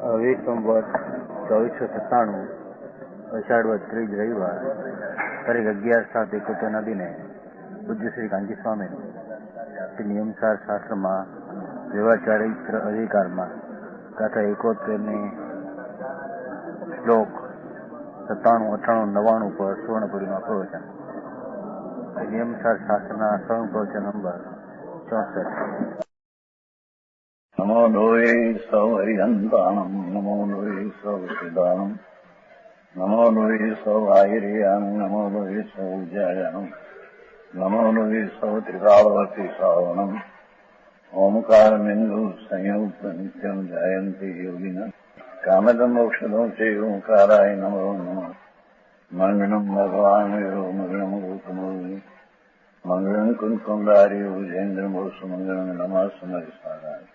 વીસ સંવત 2497 અષાઢ વદ ત્રીજ રવિવાર તારીખ 11/7/71 દિને પૂજ્ય શ્રી કાંજી સ્વામી નિયમસાર શાસ્ત્રમાં વ્યવહાર ચારિત્ર અધિકારમાં ગાથા 71ની શ્લોક 97, 98, 99 પર સુવર્ણપુરીમાં પ્રવચન. નિયમસાર શાસ્ત્રના સ્વયં પ્રવચન નંબર 64. નમો લોહે સૌ હરિહંતાણમ, નમો લોહે સૌ સિદ્ધાણમ, નમો લોહે સૌ આયર્યાણમ, નમો લોહે સૌ જયાણમ, નમો લોહે સૌ ત્રિકાળવતી શ્રાવણમ, ઓમકાર બિંદુ સંયુક્ત નિત્યમ જયંતી યોગિના કામદમ મોક્ષદો છે ઓંકારાય નમો નમઃ. મંગળમ ભગવાન વિરો મંગળમ ગૌતમો મંગળમ કુંકુંડારી ભુજેન્દ્રમો સુમંગળમ નમઃ સમરિસારાય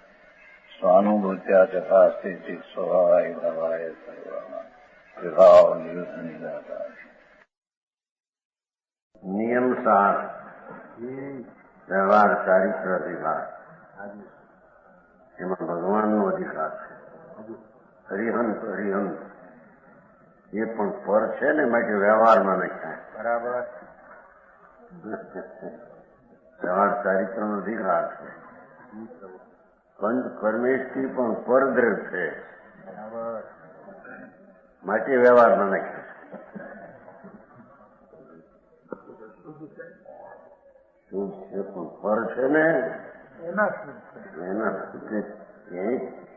સ્વાનુભૂત્યા ચકાસ્તે સ્વભાવાય ભવાય સર્વમાં વિભાવ નિદાતા. નિયમસાર વ્યવહાર ચારિત્ર અધિકાર, એમાં ભગવાનનો અધિકાર છે. હરિહંત એ પણ પર છે ને, માટે વ્યવહારમાં નહીં થાય. બરાબર. વ્યવહાર ચારિત્રનો અધિકાર છે. પંચ પરમેશથી પણ પરદ્રવ છે, માટે વ્યવહારમાં નહીં થાય. શુદ્ધ છે પણ પર છે ને, એના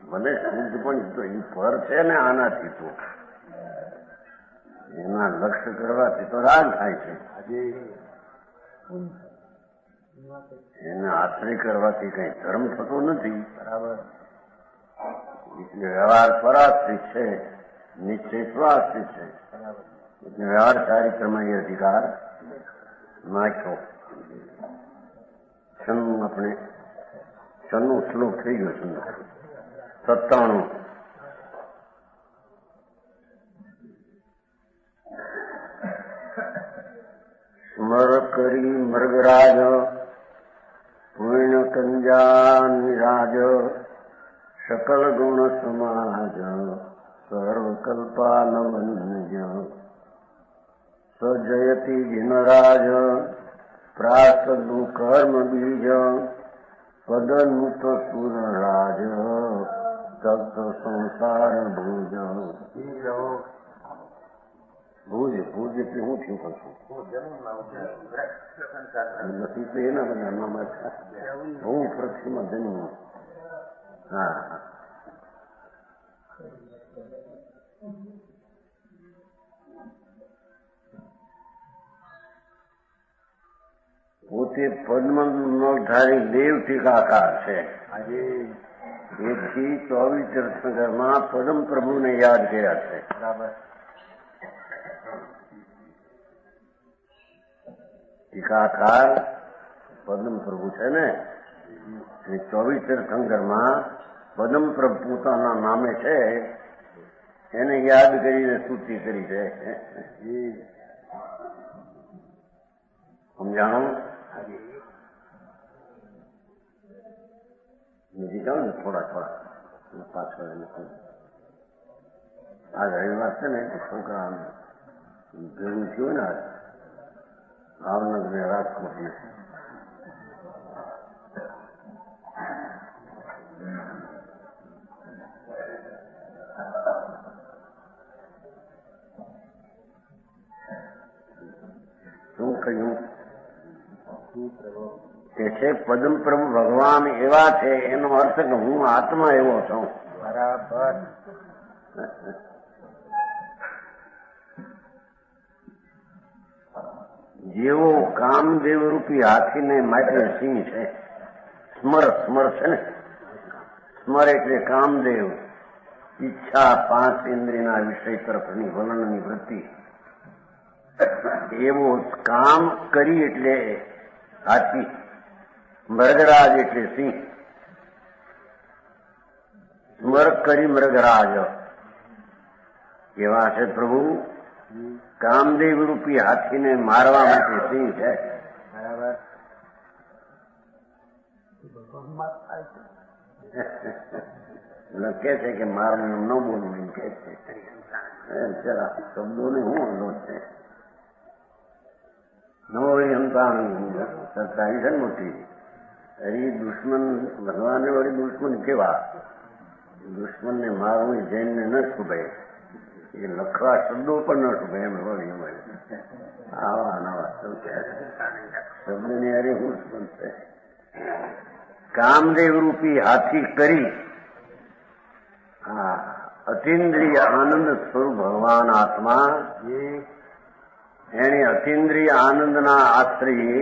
ભલે શુદ્ધ પણ તો એ પર છે ને, આનાથી તો એના લક્ષ્ય કરવાથી તો રાગ થાય છે. એને આશ્રય કરવાથી કઈ ધર્મ થતો નથી. બરાબર. એટલે વ્યવહાર પરાશ્રિત છે, નિશ્ચય સ્વાશ્રિત છે. એટલે વ્યવહાર ચારિત્રમાં એ અધિકાર નાખ્યો. આપણે 96 શ્લોક થઈ ગયો છે. 97. સ્મર કરી મૃગરાજ પૂર્ણ કંજા નિરાજ સકલ ગુણ સમાજ સર્વકલ્પાનવન્જ સજયતી જિનરાજ પ્રાસદુ કર્મ બીજ પદનુત સુરરાજ તપ્ત સંસાર ભુજ. ભુજ એટલે હું થયું કરશું નથી તો એના બધા નામ હું પૃથ્વીમાં જન્મ. હા, પોતે પદ્મધારી દેવ ટીકાકાર છે. એથી 24 તીર્થંકરમાં પદમ પ્રભુને યાદ કર્યા છે. બરાબર. ટીકાકાર પદમ પ્રભુ છે ને, 24 તીર્થંકરમાં પદમ પ્રભુ પોતાના નામે છે, એને યાદ કરીને સ્તુતિ કરી છે. સમજાણું? બીજી જાઉં ને થોડા પાછળ. આ રવિવાર છે ને, છોકરા ભેગું થયું ને ભાવનગર ને રાજકોટ ને, શું કહ્યું કે છે પદમ પ્રભુ ભગવાન એવા છે, એનો અર્થ કે હું આત્મા એવો છું. બરાબર. જેવો કામદેવ રૂપી હાથીને માટે સિંહ છે. સ્મર છે ને, સ્મર એટલે કામદેવ, ઈચ્છા 5 ઇન્દ્રિયના વિષય તરફની વલણની વૃત્તિ. એવો કામ કરી એટલે હાથી, મૃગરાજ એટલે સિંહ. સ્મર કરી મૃગરાજ એવા છે પ્રભુ. કામદેવ રૂપી હાથીને મારવા માટે સિંહ છે. બરાબર. લખે છે કે મારું એમ ન બોલવું એમ કે છે. જરા શબ્દોને શું વાંધો છે? ન હોય સંતાણ સત્તાઈ છે ને મોટી. એ દુશ્મન ભગવાનને વળી દુશ્મન કેવા? દુશ્મનને મારવું જૈનને ન શુભે. એ લખવા શબ્દો પણ ન શુભે એમ વળી હોય. આવા નવા શબ્દની અરે હું બનશે. કામદેવ રૂપી હાથી કરી અતિન્દ્રિય આનંદ સ્વરૂપ ભગવાન આત્મા એને અતિન્દ્રિય આનંદના આશ્રયે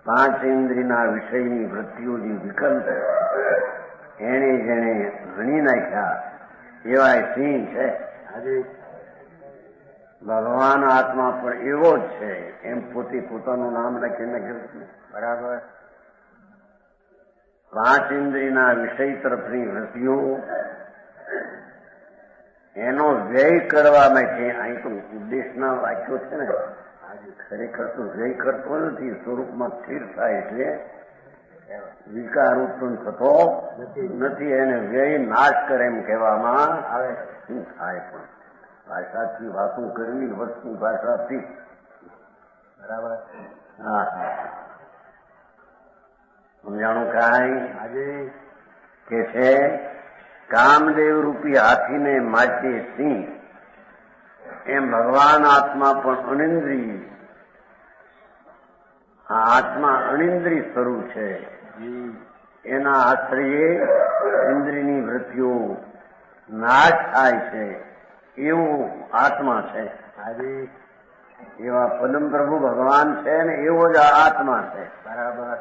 5 ઇન્દ્રિયના વિષયની વૃત્તિઓની વિકલ્પ એને જેને ગણી નાખ્યા એવા સિંહ છે. ભગવાન આત્મા પણ એવો જ છે એમ પોતે પોતાનું નામ લખીને કહ્યું. બરાબર. 5 ઇન્દ્રિયના વિષય તરફની વૃત્તિઓ એનો વ્યય કરવા માટે અહીં તો ઉદ્દેશના વાક્યો છે ને. ખરેખર તો વ્યય કરતો નથી, સ્વરૂપમાં સ્થિર થાય એટલે વિકાર ઉત્પન્ન થતો નથી. એને વ્યય નાશ કરે એમ કહેવામાં આવે. શું થાય પણ ભાષાથી વાતો કરવી વસ્તુ ભાષાથી. બરાબર. હા સમજાણું કાંઈ કે છે કામદેવ રૂપી હાથીને માટે સિંહ એમ ભગવાન આત્મા પણ અનિન્દ્રિય. આ આત્મા અનિન્દ્રિય સ્વરૂપ છે. એના આશ્રયે ઇન્દ્રિયની વૃત્તિઓ નાશ થાય છે એવું આત્મા છે. એવા પદમ પ્રભુ ભગવાન છે ને એવો જ આ આત્મા છે. બરાબર.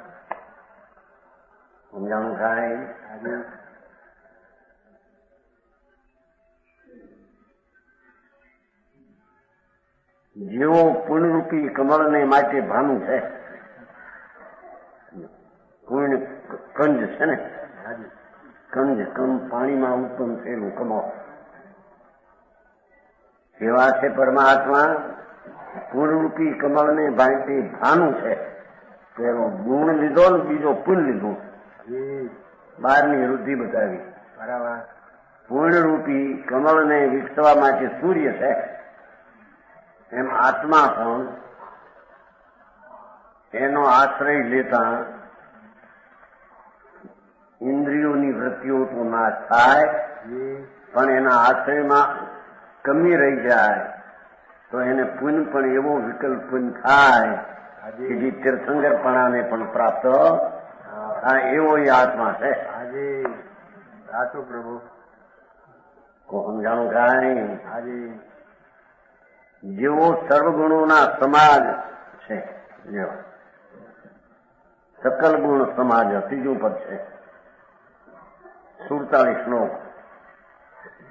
સમજાણું થાય? જેવો પુણ્યરૂપી કમળને માટે ભાનું છે. પુણ્ય કંજ છે ને. કંજ પાણીમાં ઉત્પન્ન થયેલું કમળ. એવા છે પરમાત્મા. પુણ્યરૂપી કમળને માટે ભાનું છે. પેલો ગુણ લીધો ને બીજો પુણ્ય લીધું. બહારની વૃદ્ધિ બતાવી. બરાબર. પૂર્ણરૂપી કમળને વિકસવા માટે સૂર્ય છે એમ આત્મા પણ એનો આશ્રય લેતા ઇન્દ્રિયોની વૃત્તિઓ તો નાશ થાય પણ એના આશ્રયમાં કમી રહી જાય તો એને પુણ્ય પણ એવો વિકલ્પ પુણ્ય થાય કે જે તીર્થંકરપણાને પણ પ્રાપ્ત એવો એ આત્મા છે. સાચું પ્રભુ. સમજાણું કાંઈ? જેવો સર્વગુણોના સમાજ છે. સકલ ગુણ સમાજ ત્રીજું પદ છે. 47 શ્લોક.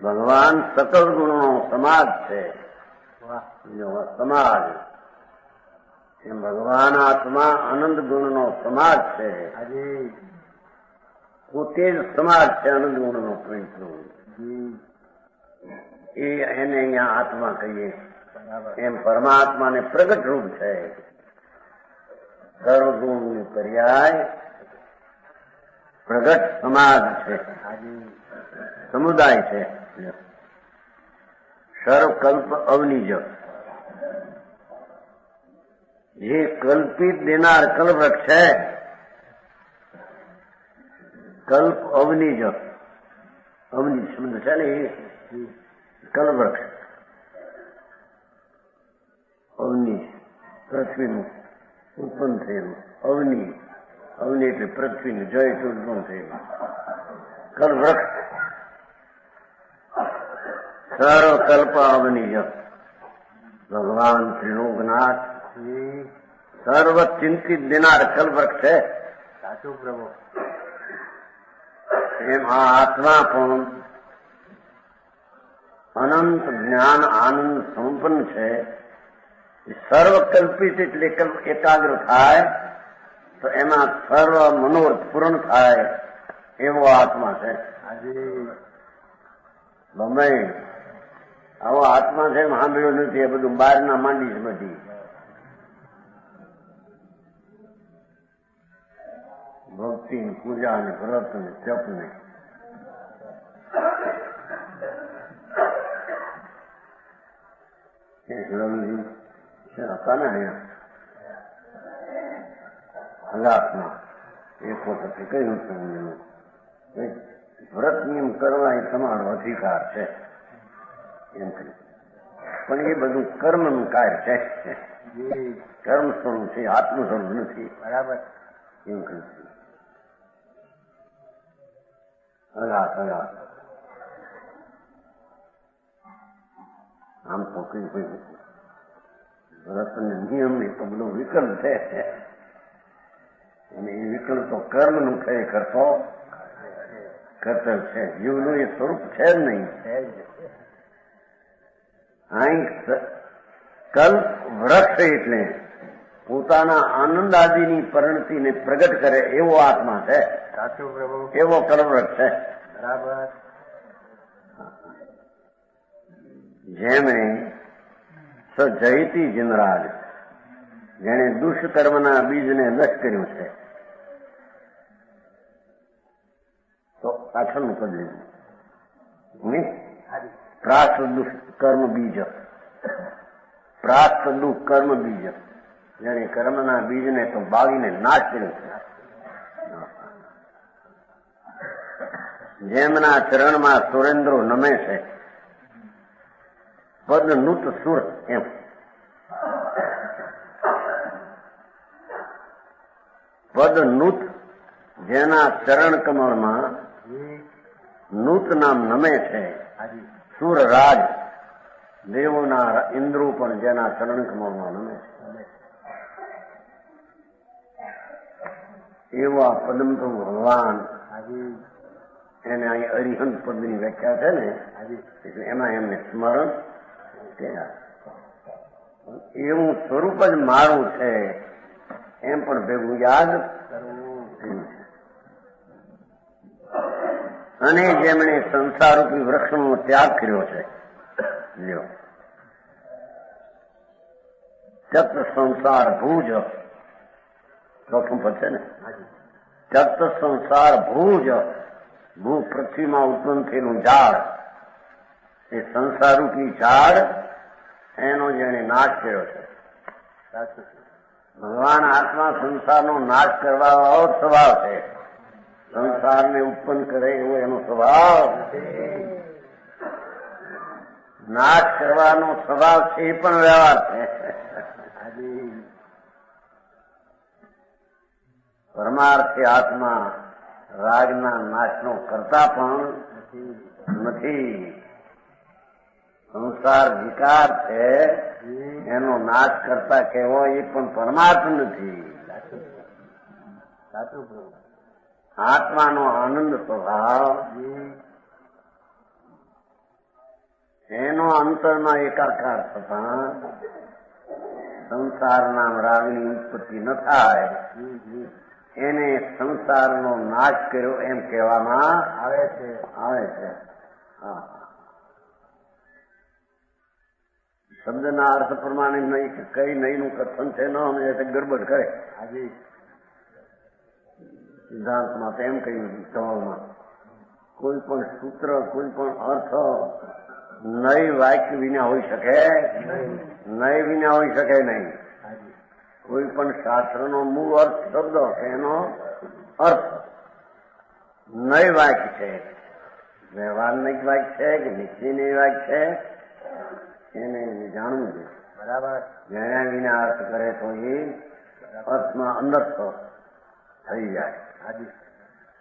ભગવાન સકલ ગુણનો સમાજ છે. સમાજ એમ ભગવાન આત્મા આનંદ ગુણનો સમાજ છે. પોતે જ સમાજ છે આનંદ ગુણનો પવિત્ર. એને અહીંયા આત્મા કહીએ. એમ પરમાત્માને પ્રગટ રૂપ છે. સર્વગુણની પર્યાય પ્રગટ સમાજ છે, સમુદાય છે. સર્વકલ્પ અવનિજ જે કલ્પિત દેનાર કલ્પવૃક્ષ છે. કલ્પ અવનિજ અવનિજ શબ્દ છે ને એ કલ્પવૃક્ષ. અવનિજ પૃથ્વીનું ઉત્પન્ન થયેલું. અવનિ અવનિ એટલે પૃથ્વીનું જય ઉત્પન્ન થયેલું કલ્પવૃક્ષ. સર્વકલ્પ અવનિજ ભગવાન ત્રિલોકનાથ સર્વ ચિંતિત દેનાર કલ્પવૃક્ષ છે. સાચું પ્રભુ. એમ આ આત્મા પણ અનંત જ્ઞાન આનંદ સંપન્ન છે. સર્વકલ્પિત એટલે એકાગ્ર થાય તો એમાં સર્વ મનોરથ પૂર્ણ થાય એવો આત્મા છે. ગમે આવો આત્મા છે એમ સાંભળ્યો નથી. એ બધું બહારના માંડી છે બધી. ભક્તિ પૂજા ને વ્રત ને જપ ને હિરણજી હતા ને અહીંયા હલાકમાં એક વખતે કહ્યું હતું વ્રત નિયમ કરવા એ તમારો અધિકાર છે એમ કહ્યું, પણ એ બધું કર્મનું કાર્ય છે, કર્મ સ્વરૂપ છે, આત્મ સ્વરૂપ નથી. બરાબર એમ કહ્યું. હલાક આમ તો કઈ વ્રત નિયમ એ તો બધો વિકલ્પ છે, અને એ વિકલ્પ તો કર્મનું ખરેખર તો કર્તવ્ય છે. જીવનું એ સ્વરૂપ છે જ નહીં. અહીં કલ્પ વૃક્ષ એટલે પોતાના આનંદ આદિની પરિણતિને પ્રગટ કરે એવો આત્મા છે, એવો કલ્પવૃક્ષ છે. બરાબર. જેમણે સજયતી જનરાજ, જેણે દુષ્કર્મના બીજને નષ્ટ કર્યું છે, તો પાછળનું પદ લીધું પ્રાસ્ત દુષ્કર્મ બીજ, પ્રાસ્ત દુષ્કર્મ બીજ, જેણે કર્મના બીજને તો બાળીને નાશ કર્યો છે. જેમના ચરણમાં સુરેન્દ્રો નમે છે, પદ નૂત સુર એમ. પદ નૂત, જેના ચરણ કમળમાં નૂત નામ નમે છે, સુર રાજ, દેવોના ઇન્દ્રો પણ જેના ચરણ કમળમાં નમે છે, એવા પદમ તો ભગવાન, એને અહીં અરિહંત પદની વ્યાખ્યા છે ને, એટલે એમાં એમને સ્મરણ એવું સ્વરૂપ જ મારું છે એમ પણ ભેગું યાદ કરવું. અને જેમણે સંસારરૂપી વૃક્ષનો ત્યાગ કર્યો છે, લ્યો તત સંસાર ભૂજ, ચોથું પદ છે ને, તત સંસાર ભૂજ, ભૂ પૃથ્વીમાં ઉત્પન્ન થયેલું ઝાડ, એ સંસારરૂપી ઝાડ એનો જેને નાશ કર્યો છે. ભગવાન આત્મા સંસારનો નાશ કરવા સ્વભાવ છે, સંસારને ઉત્પન્ન કરે એવો એનો સ્વભાવ, નાશ કરવાનો સ્વભાવ છે, એ પણ વ્યવહાર છે. પરમાર્થી આત્મા રાગના નાશનો કરતા પણ નથી. સંસાર વિકાર છે, એનો નાશ કરતા કહેવો એ પણ પરમાર્થ નથી. આત્માનો આનંદ સ્વભાવ, એનો અંતરમાં એકાકાર થતા સંસારના રાગની ઉત્પત્તિ ન થાય, એને સંસારનો નાશ કર્યો એમ કહેવામાં આવે છે. હા, શબ્દના અર્થ પ્રમાણે નહીં કઈ નહીંનું કથન છે, ન સમજે તો ગડબડ કરે. સિદ્ધાંતમાં તો એમ કહ્યું સવાલમાં, કોઈ પણ સૂત્ર, કોઈ પણ અર્થ નય વાક્ય વિના હોઈ શકે, નય વિના હોઈ શકે નહીં. કોઈ પણ શાસ્ત્રનો મૂળ અર્થ શબ્દ, એનો અર્થ નય વાક્ય છે, વ્યવહારિક વાક્ય છે કે નિશ્ચયની વાક્ય છે, એને જાણવું જોઈએ. બરાબર. જેના વિના અર્થ કરે તો એ અર્થમાં અંદરસ્થ થઈ જાય.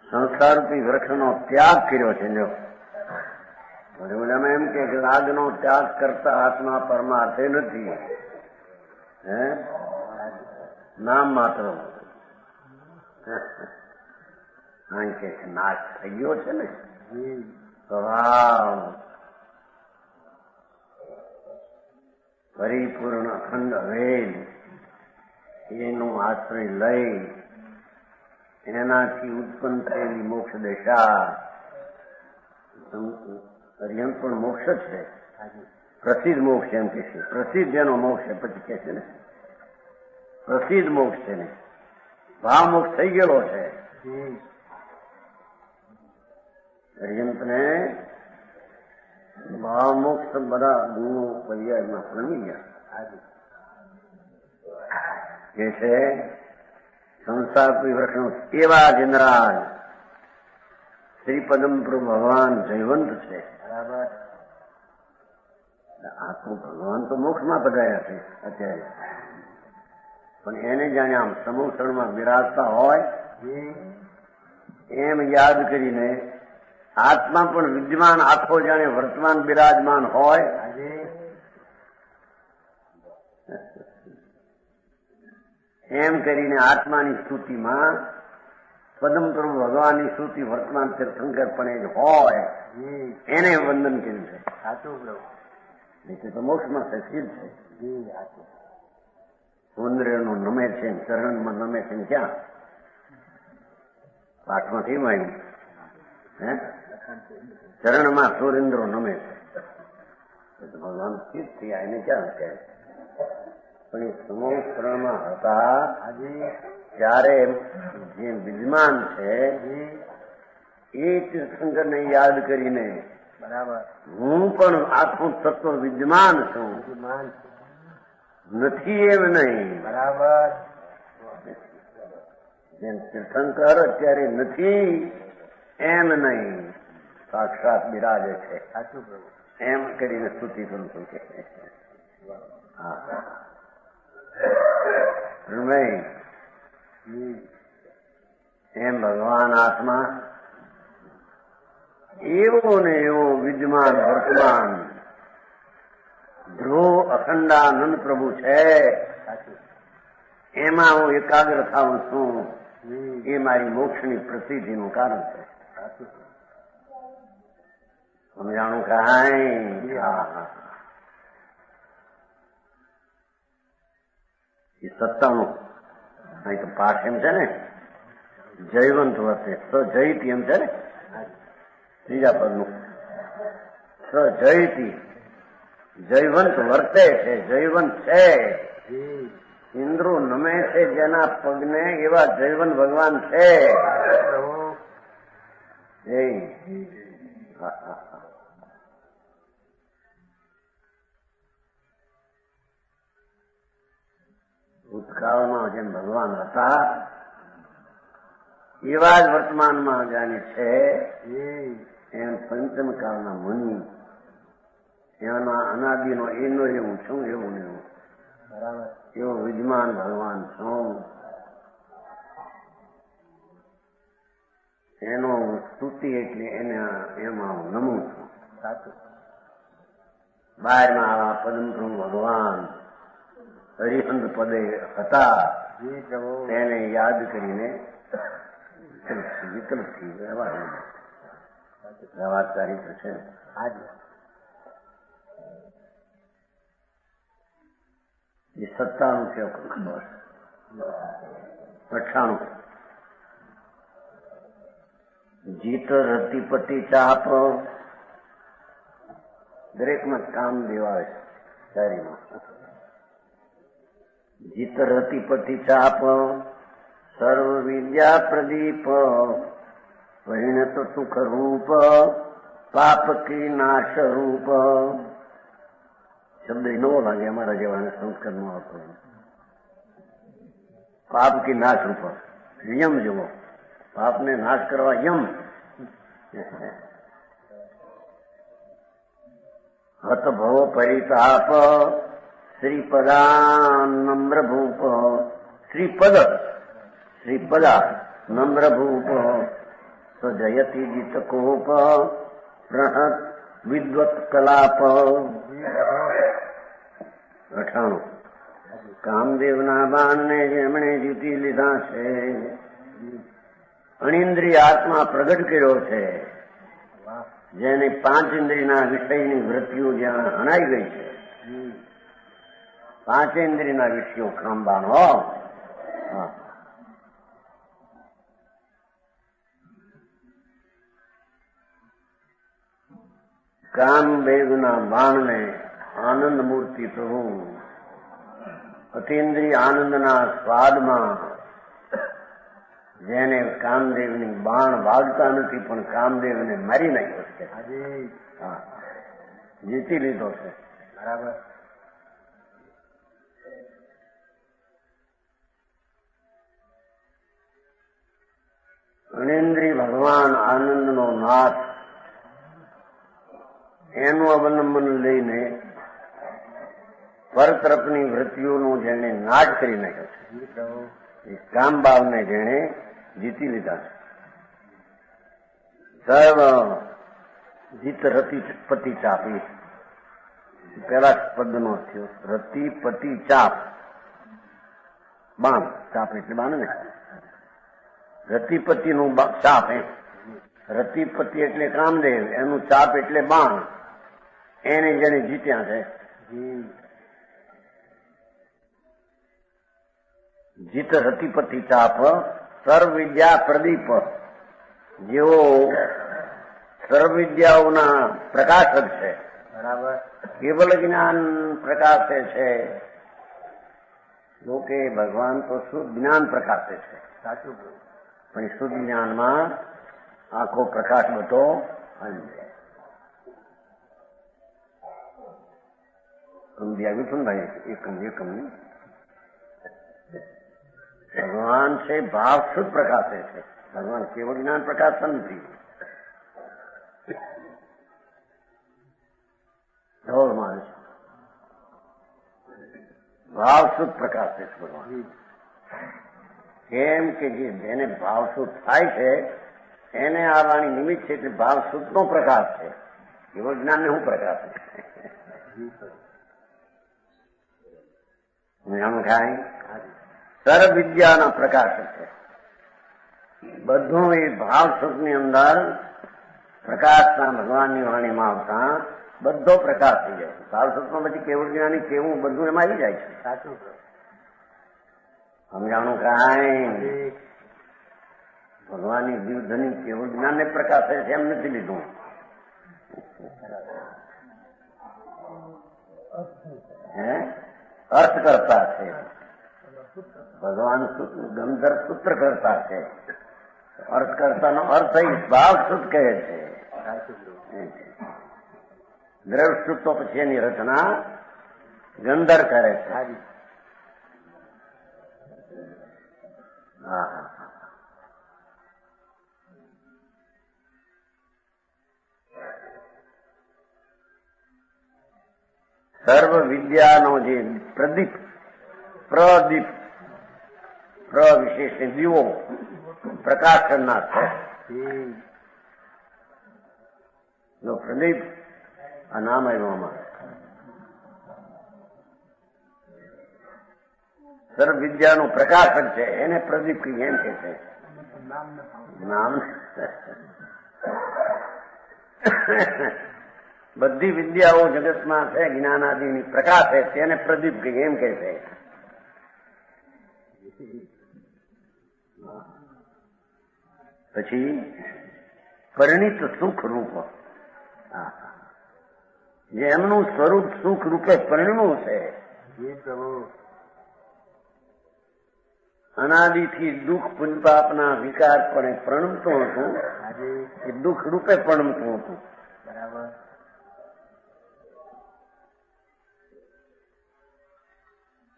સંસારરૂપી વૃક્ષનો ત્યાગ કર્યો છે. જો એમ કે રાગનો ત્યાગ કરતા આત્મા પરમાર્થે નથી, હે નામ માત્ર. કારણ કે નાશ થઈ ગયો છે ને સ્વભાવ, પરિપૂર્ણ અખંડ વેદ, એનો આશ્રય લઈ એનાથી ઉત્પન્ન થયેલી મોક્ષ દશા, અર્યંત પણ મોક્ષ જ છે, પ્રસિદ્ધ મોક્ષ એમ કે છે. પ્રસિદ્ધ જેનો મોક્ષ છે, પછી કે છે ને પ્રસિદ્ધ મોક્ષ છે ને, ભાવ મોક્ષ થઈ ગયેલો છે. અર્યંતને ભાવ મોક્ષ બધા ગુણો પર્યાયમાં પ્રમી ગયા. એ છે સંસાર વૃક્ષનું એવા જ ઇન્દ્રાજ શ્રીપદમ પ્રભુ ભગવાન જયવંત છે. બરાબર. આ તો ભગવાન તો મોક્ષમાં પધાર્યા છે અત્યારે, પણ એને જાણે આમ સમૂહમાં બિરાજતા હોય એમ યાદ કરીને આત્મા પણ વિદ્યમાન આખો જાણે વર્તમાન બિરાજમાન હોય એમ કરીને આત્માની સ્તુતિમાં પદમ પ્રભુ ભગવાનની સ્તુતિ વર્તમાન તીર્થંકર પણ એ હોય એને વંદન કર્યું છે. સાચું પ્રભુ એટલે તો મોક્ષમાં સચિત છે. સુંદરનું નમે છે, ચરણમાં નમે છે. ક્યાં પાઠમાંથી માન્યું હે ચરણમાં સુરેન્દ્રો નમે છે. ભગવાન સ્થિત થયા એને ક્યાં કહે? પણ એ સમૂહ શરણમાં હતા ત્યારે જે વિદ્યમાન છે એ તીર્થંકરને યાદ કરીને બરાબર હું પણ આખું તત્વ વિદ્યમાન છું, નથી એમ નહીં. બરાબર. જેમ તીર્થંકર અત્યારે નથી એમ નહીં, સાક્ષાત બિરાજે છે. સાચું પ્રભુ એમ કરીને સ્તુતિ કરું છું કે એમ ભગવાન આત્મા એવો ને એવો વિદ્યમાન વર્તમાન ધ્રુવ અખંડાનંદ પ્રભુ છે. એમાં હું એકાગ્ર થાઉં છું. એ મારી મોક્ષની પ્રસિદ્ધિનું કારણ છે. સમજાણું કાંઈ? એ 97 અહીં તો પાઠ એમ છે ને જયવંત વર્તે સજયતી એમ છે ને ત્રીજા પદનું સજયતી જયવંત વર્તે છે, જયવંત છે. ઇન્દ્રો નમે છે જેના પગને એવા જયવંત ભગવાન છે. ભૂતકાળમાં જેમ ભગવાન હતા એવા જ વર્તમાનમાં જાણે છે. એમ પંચમ કાળના મુનિ એના અનાદિનો એનો એવું છું એવું ને એવું બરાબર એવો વિદ્યમાન ભગવાન છું. એનો સ્તુતિ એટલે એને એમાં હું નમું છું. સાચું. બહારમાં આવા પદમ પ્રભુ ભગવાન હરિહંદ પદે હતા તેને યાદ કરીને વિકલ્પથી વ્યવહાર ચારિત્ર છે. એ 97 છે. ખબર 98 જીત રતિપતિ ચાપ દરેકમાં કામ દેવાય શાયરીમાં. જીત રતિપતિ ચાપ સર્વ વિદ્યા પ્રદીપ પરિણત સુખ રૂપ પાપ કી નાશ રૂપ. શબ્દ નવો લાગે અમારા જેવાને સંસ્કારનો હતો. પાપ કી નાશ રૂપ યમ જેવો પાપને નાશ કરવા યમ. હત ભવ પરિતાપ શ્રીપદા નમ્ર ભૂપ શ્રીપદા નમ્ર ભૂપ સજયતિ જીત કોપ પ્રહત વિદ્વત કલાપ. 98 કામદેવના બાણને જેમણે જીતી લીધા છે અણિન્દ્રિય આત્મા પ્રગટ કર્યો છે. જેને 5 ઇન્દ્રિયના વિષયની વૃત્તિઓ જ્યાં હણાઈ ગઈ છે 5 ઇન્દ્રિયના વિષયો કામબાણ હો. કામદેવના બાણને આનંદ મૂર્તિ પ્રભુ અતિન્દ્રિય આનંદના સ્વાદમાં જેને કામદેવની બાણ વાગતા નથી પણ કામદેવને મારી નાખ્યો છે. જીતી લીધો છે. બરાબર. અણેન્દ્રી ભગવાન આનંદનો નાથ, એનું અવલંબન લઈને પરતરફની વૃત્તિઓનું જેણે નાશ કરી નાખ્યો છે, એ કામભાવને જેણે જીતી લીધા છે. સર્વ જીત રતિ પતિ ચાપી, પેલા પદનો થયો રતિ પતિ ચાપ. બાણ, ચાપ એટલે બાણ ને, રતિપતિનું ચાપ. રતિપતિ એટલે કામદેવ, એનું ચાપ એટલે બાણ. એને જેને જીત્યા છે. જીત રતિપતિ ચાપ સર્વ વિદ્યા પ્રદીપ, જેઓ સર્વ વિદ્યાઓના પ્રકાશક છે. બરાબર. કેવલ જ્ઞાન પ્રકાશે છે. લોકે ભગવાન તો શુદ્ધ જ્ઞાન પ્રકાશે છે. સાચું. પણ શુદ્ધ જ્ઞાનમાં આખો પ્રકાશ બધો સમજી આવ્યું છું ને ભાઈ? એકમ ભગવાન છે ભાવ શુદ્ધ પ્રકાશે છે. ભગવાન કેવળ જ્ઞાન પ્રકાશતા નથી. ધોળ મારે છે, ભાવ શુદ્ધ પ્રકાશે છે ભગવાન. કેમ કે જેને ભાવ શુદ્ધ થાય છે એને આ વાણી નિમિત્ત છે એટલે ભાવ શુદ્ધ નો પ્રકાશ છે. કેવળ જ્ઞાન ને શું પ્રકાશ છે? સર્વ વિદ્યાના પ્રકાશ છે. બધું એ ભાવ શુદ્ધ ની અંદર પ્રકાશના ભગવાનની વાણીમાં આવતા બધો પ્રકાશ થઈ જાય છે. ભાવ શુદ્ધમાં પછી કેવળ જ્ઞાની કેવું બધું એમાં આવી જાય છે. સાચું. સમજાણું કાંઈ? ભગવાનની જીવધની કેવળ જ્ઞાનને પ્રકાશે છે એમ નથી લીધું. અર્થ કરતા છે ભગવાન. ગંધર્વ સૂત્ર કરતા છે. અર્થ કરતાનો અર્થ ભાવ શુદ્ધ કહે છે. દ્રવ્ય શુદ્ધ તો પછી એની રચના ગંધર કરે છે. સર્વ વિદ્યાનો જે પ્રદીપ, પ્રદીપ, પ્ર વિશેષ દીવો પ્રકાશ કરનાર છે. જો પ્રદીપ આ નામ આવ્યું આમાં. સર્વ વિદ્યાનું પ્રકાશક છે એને પ્રદીપ એમ કે છે. નામ બધી વિદ્યાઓ જગતમાં છે જ્ઞાનાદિની પ્રકાશ છે તેને પ્રદીપ એમ કે છે. પછી પરિણીત સુખ રૂપ, જે એમનું સ્વરૂપ સુખ રૂપે પરિણમ્યું છે. અનાદિથી દુઃખ પુણ્યપાપના વિકાર પણ પ્રણમતું હતું, એ દુઃખ રૂપે પ્રણમતું હતું. બરાબર.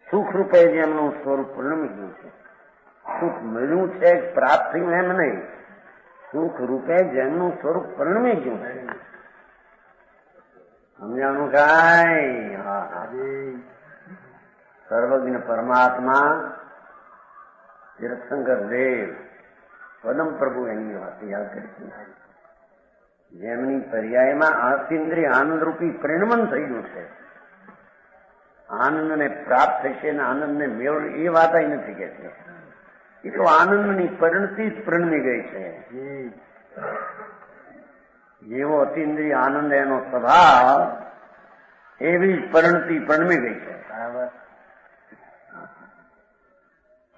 સુખ રૂપે જેમનું સ્વરૂપ પ્રણમી ગયું છે. સુખ મળ્યું છે પ્રાપ્ત થયું એમ નહીં, સુખ રૂપે જેમનું સ્વરૂપ પ્રણમી ગયું છે. સમજાણું કાંઈ? સર્વજ્ઞ પરમાત્મા તીર્થંકર દેવ પદમ પ્રભુ એની વાત યાદ કરી. જેમની પર્યાયમાં આસ્તિન્દ્રિય આનંદરૂપી પરિણમન થયું છે. આનંદને પ્રાપ્ત થશે ને આનંદને મેળવ એ વાત નથી કે છે. એ તો આનંદની પરિણતિ જ પ્રણમી ગઈ છે. જેવો અતિન્દ્રિય આનંદ એનો સ્વભાવ એવી જ પરિણતિ પ્રણમી ગઈ છે. બરાબર.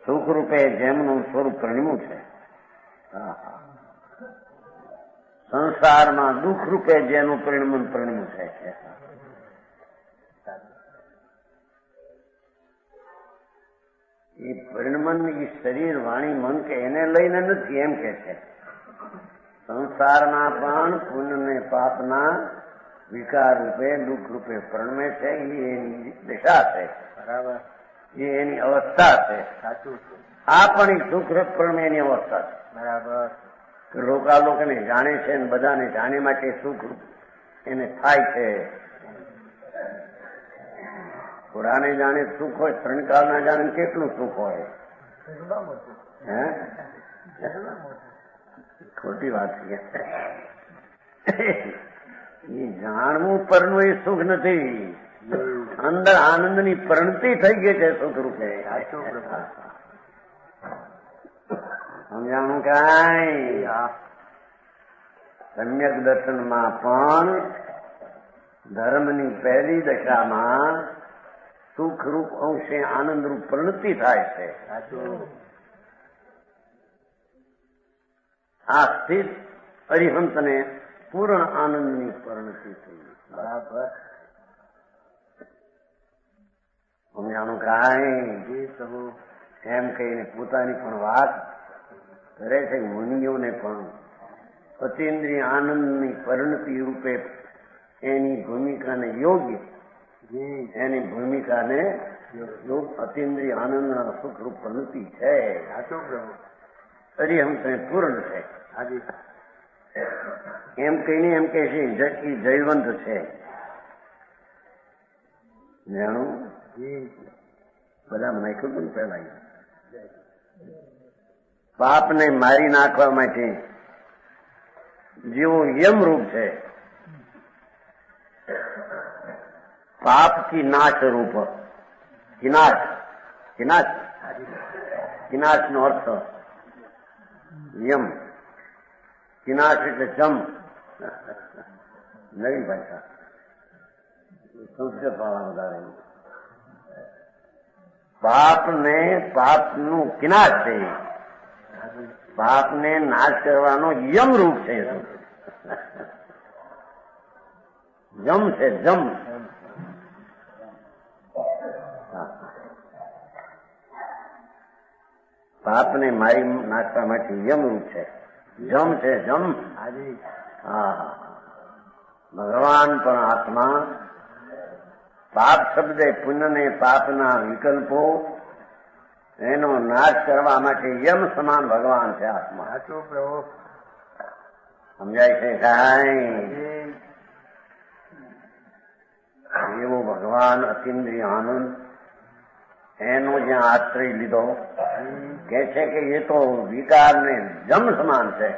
સુખ રૂપે જેમનું સ્વરૂપ પ્રણમ્યું છે, સંસારમાં દુઃખ રૂપે જેનું પરિણમન પ્રણમ્યું છે. એ પરિણમન એ શરીર વાણી મન કે એને લઈને નથી એમ કે છે. સંસારના પણ પુણ્ય ને પાપના વિકાર રૂપે દુઃખ રૂપે પ્રણમે છે, એ એની દશા છે, બરાબર, એ એની અવસ્થા છે. સાચું છે, આ પણ એક સુખ રૂપ પ્રણમે એની અવસ્થા છે. બરાબર, લોકોને જાણે છે ને બધાને જાણે માટે સુખ એને થાય છે. થોડાને જાણે સુખ હોય, ત્રણ કાળના જાણે કેટલું સુખ હોય. હે ખોટી વાત છે. એ જાણવું પરનું એ સુખ નથી, અંદર આનંદની પરિણતિ થઈ ગઈ છે સુખ રૂપે. સમજાણું કાંઈ? સમ્યક દર્શનમાં પણ ધર્મની પહેલી દશામાં સુખરૂપ અંશે આનંદરૂપ પરિણતિ થાય છે. આ સ્થિત અરિહંતને પૂર્ણ આનંદની પરિણતિ થઈ. બરાબર, સમજાણું કાંઈ? એમ કહીને પોતાની પણ વાત કરે છે. મુનિઓને પણ અતિન્દ્રિય આનંદની પરિણતિ રૂપે એની ભૂમિકાને યોગ્ય, એની ભૂમિકાને અતિન્દ્રિય આનંદના સુખરૂપ પરિણતિ છે. અરિહંતને પૂર્ણ છે. એમ કહીને એમ કહે છે જયવંત છે. જાણું બધા નાખ્યું હતું પેલા. પાપને મારી નાખવા માટે જેવો યમરૂપ છે, પાપ કી નાશ રૂપ. કિનાશ, કિનાશ, કિનાશ નો અર્થ યમ. કિનાશ એટલે જમ. નવી ભાષા, સંસ્કૃત વાળા વધારે. પાપને, પાપનું કિનાશ છે, પાપને નાશ કરવાનો યમ રૂપ છે. જમ છે, જમ. પાપને મારી નાખવા માટે યમ રૂપ છે. જમ છે, જમ. હા, ભગવાન પણ આત્મા પાપ શબ્દે પુણ્યને પાપના વિકલ્પો એનો નાશ કરવા માટે યમ સમાન ભગવાન છે આત્મા. સમજાય છે કાંઈ? એવો ભગવાન અતિન્દ્રિય આનંદ એનો જ્યાં આશ્રય લીધો, કે છે કે એ તો વિકારને જમ સમાન છે.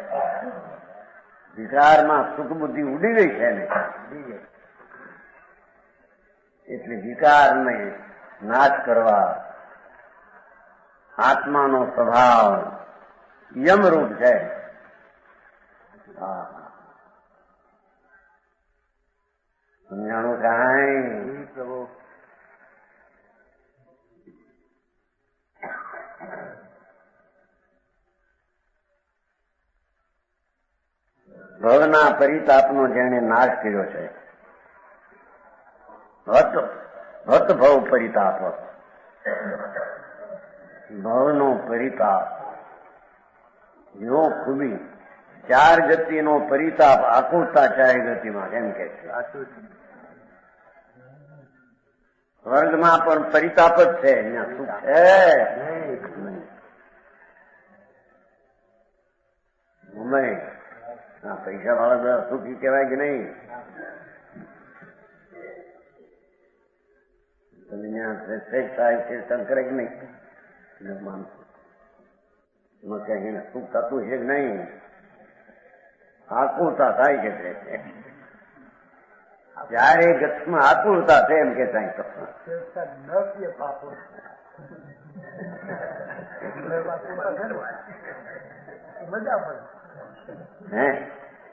વિકારમાં સુખ બુદ્ધિ ઉડી ગઈ છે ને, એટલે વિકારને નાશ કરવા આત્માનો સ્વભાવ યમરૂપ છે. સમજાણું કાંઈ? ભવના પરિતાપનો જેણે નાશ કર્યો છે, ભત ભવ પરિતાપ, ભવનો પરિતાપ, યો ખૂબી, ચાર ગતિનો પરિતાપ આકુરતા ચાર ગતિમાં, એમ કે છે. સ્વર્ગમાં પણ પરિતાપ જ છે, અહીંયા સુખ છે. મુંબઈ પૈસા વાળા બધા સુખી કહેવાય કે નહીં? તમે ત્યાં શ્રેષ્ઠ સાહેબ કીર્તન કરે કે નહીં? માનસો એમાં ક્યાંક એને સુખ થતું છે કે નહીં? આકુરતા થાય કે છે. જયારે ગતમાં આકુરતા છે એમ કે થાય તો હે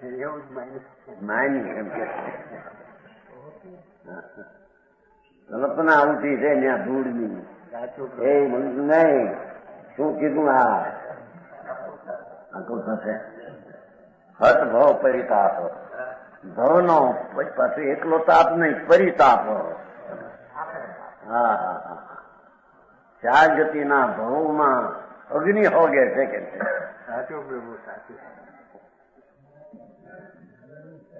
એવું માની એમ કે કલ્પના આવતી છે ત્યાં ધૂળની. એ નહીં શું કીધું? આ આકુરતા છે. હત ભવ પરિતાપ, ભવનો પાછું એકલો તાપ નહીં, પરિતાપ. હા હા હા, ચાર ગતિના ભવમાં અગ્નિ હોગે છે કે છે. સાચું પ્રભુ, સાચું.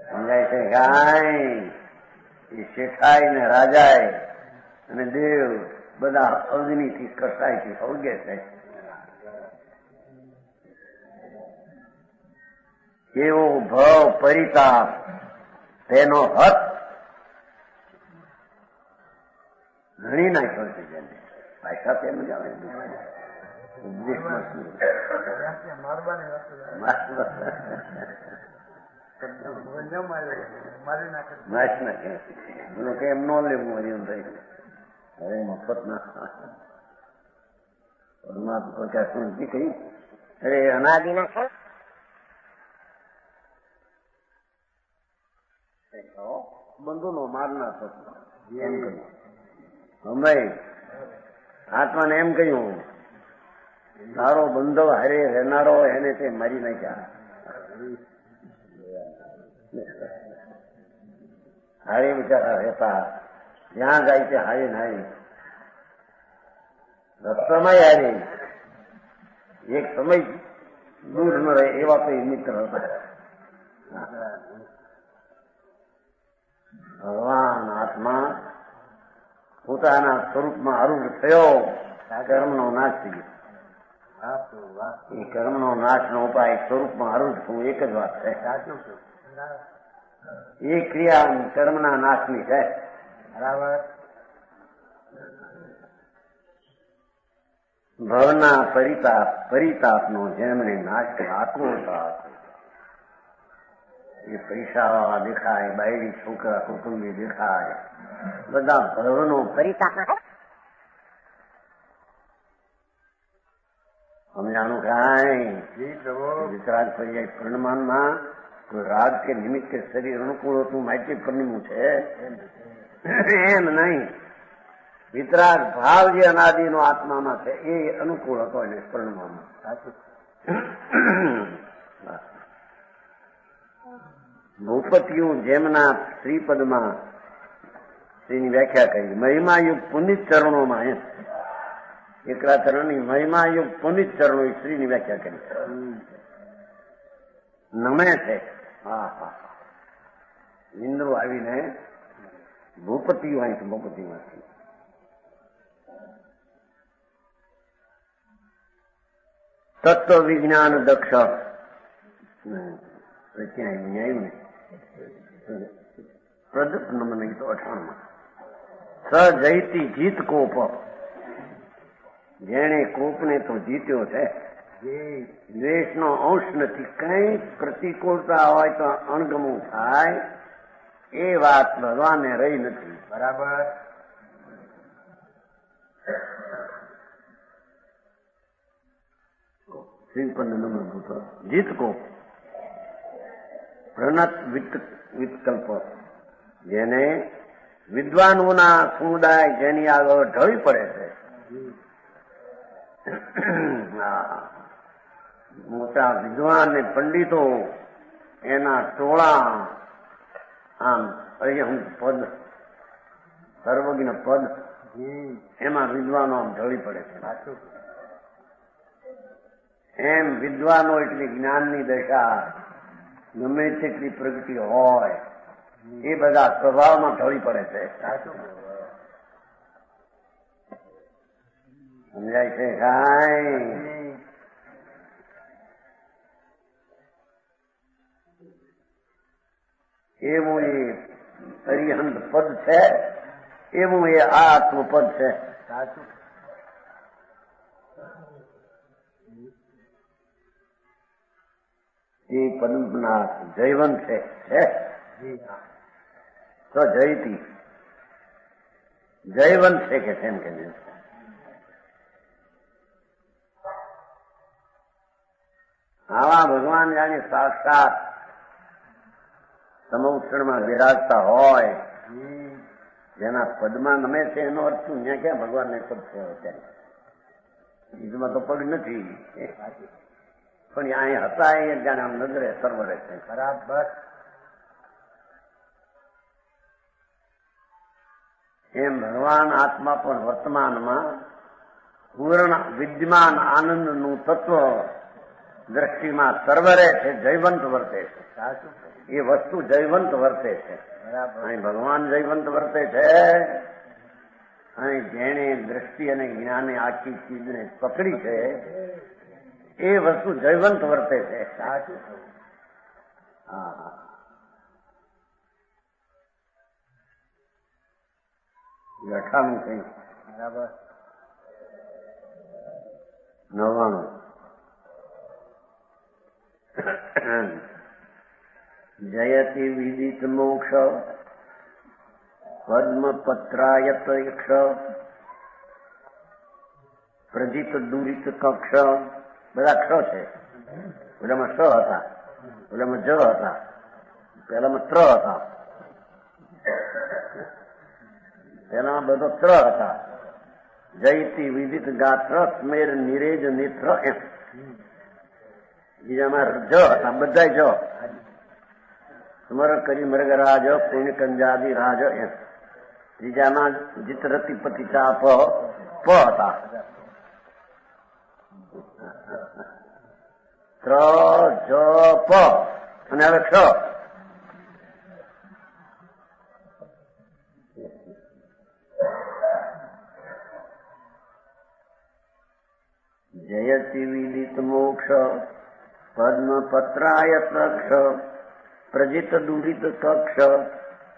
સમજાય છે કાંઈ? શેઠાઈ ને રાજાએ અને દેવ બધા અગ્નિથી કસાયથી સળગે છે. એવો ભવ પરિતાપ તેનો હત ઘણી નાખ્યો છે. જેને ભાષા તેમ જ આવે ઉપદેશમાં શું એમ ન લેવું એમ થઈ હવે મફત ના પરમાત્મા ક્યાં શું કહી અરે અનાદિ ના બંધુ નો મારનાર થતો એમ કહ્યું. અમે આત્માને એમ કહ્યું તારો બંધો હારે રહેનારો એને તે મારી નાખ્યા. હારે બિચારા રહેતા જ્યાં જાય છે હારે નાય રસ્તામાં હારે એક સમય દૂર ન રહે એવા તો મિત્ર હતા. ભગવાન આત્મા પોતાના સ્વરૂપમાં આરૂઢ થયો, કર્મનો નાશ થઈ ગયો. એ કર્મનો નાશનો ઉપાય સ્વરૂપમાં આરૂઢ થવું એક જ વાત છે. એ ક્રિયા કર્મના નાશની છે. બરાબર. ભવના પરિતાપનો જેમણે નાશ આત્મોતાપ એ પૈસાવાળા દેખાય, બાયડી છોકરા કુટુંબી દેખાય, બધા ભવનો પરિતાપ સમજાણું કાંઈ વિતરાગ પર્યાય પરિણમાનમાં કોઈ રાગ કે નિમિત્ત કે શરીર અનુકૂળ હતું માહિતી પરિણમું છે એમ નહીં. વિતરાગ ભાવ જે અનાદિનો આત્મામાં છે એ અનુકૂળ હતો એને પરિણમવામાં. ભૂપતિઓ જેમના શ્રીપદમાં શ્રીની વ્યાખ્યા કરી મહિમાયુક્ત પુનિત ચરણોમાં એકલા ચરણની મહિમાયુક્ત પુનિત ચરણો શ્રીની વ્યાખ્યા કરી નમે છે. હા હા ઇન્દ્રો આવીને ભૂપતિઓ અહીં ભૂપતિમાંથી તત્વ વિજ્ઞાન દક્ષ ક્યાંય આવ્યું ને પ્રદીપ નંબર 98માં સજયતી જીત કોપ જેણે કોપને તો જીત્યો છે. દ્વેષનો અંશ નથી. કઈ પ્રતિકૂળતા હોય તો અણગમું થાય એ વાત ભગવાનને રહી નથી. બરાબર. શ્રીપદ નંબર જીત કોપ પ્રણત વિકલ્પ જેને વિદ્વાનોના સમુદાય જેની આગળ ઢળી પડે છે. મોટા વિદ્વાન ને પંડિતો એના ટોળા આમ અરિહંત પદ સર્વજ્ઞ પદ એમાં વિદ્વાનો આમ ઢળી પડે છે. એમ વિદ્વાનો એટલે જ્ઞાનની દશા ગમે તેટલી પ્રગતિ હોય એ બધા સ્વભાવમાં ઢળી પડે છે. સમજાય છે કાંઈ? એવું એ અરિહંત પદ છે, એવું એ આત્મપદ છે. એ પદના જયવંત છે. તો જયતી જયવંત છે કે તેમ કે આવા ભગવાન જાણે સાક્ષાત સમઉક્ષણમાં બિરાજતા હોય જેના પદમાં નમે છે એનો અર્થ શું? ત્યાં ક્યાં ભગવાનને પદ છે? અત્યારે બીજમાં તો પગ નથી પણ અહીંયા હતા એ જાણે આમ નજરે સર્વરે છે. બરાબર. એમ ભગવાન આત્મા પણ વર્તમાનમાં પૂર્ણ વિદ્યમાન આનંદનું તત્વ દ્રષ્ટિમાં સર્વરે છે, જયવંત વર્તે છે. એ વસ્તુ જયવંત વર્તે છે. અહીં ભગવાન જયવંત વર્તે છે. અહીં જેણે દ્રષ્ટિ અને જ્ઞાને આખી ચીજને પકડી છે એ વસ્તુ જયવંત વર્તે છે. હા. અઠાણું કઈ બરાબર 99 જયતિ વિદિત મોક્ષ પદ્મ પત્રાયત યક્ષ પ્રજિત દુરિત કક્ષ. બધા ક્ષ છે. પેલામાં સ હતા, પેલામાં જ હતા, પેલામાં ત્ર હતા, પેલામાં બધો ત્ર હતા. જયતિ વિદિત ગાત્ર સ્મેર નિરેજ નેત્ર એમ. બીજામાં જ હતા, બધા જ. સ્મર કરી મૃગરાજ પુણ્ય કંજાદી રાજ એમ. ત્રીજામાં જીતરતી પતિ ચાપ પ હતા. ત્ર જ પ અને હવે ક્ષ. જયતિ વિદિત મોક્ષ પદ્મ પત્રાયત ક્ષ પ્રજિત દુરિત કક્ષ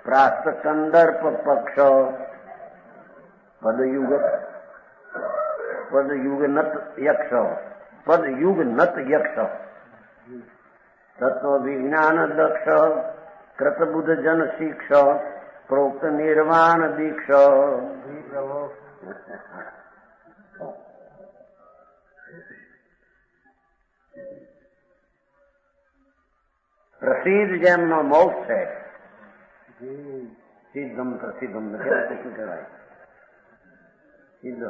પ્રાસ્ત કંદર્પ પક્ષ પદયુગ નત યક્ષ તત્વ વિજ્ઞાન દક્ષ કૃતબુદ્ધ જન શિક્ષ પ્રોક્ત નિર્વાણ દીક્ષ. પ્રસિદ્ધ જેમનો મોક્ષ છે. સિદ્ધમ પ્રસિદ્ધમ શું કહેવાય? સિદ્ધ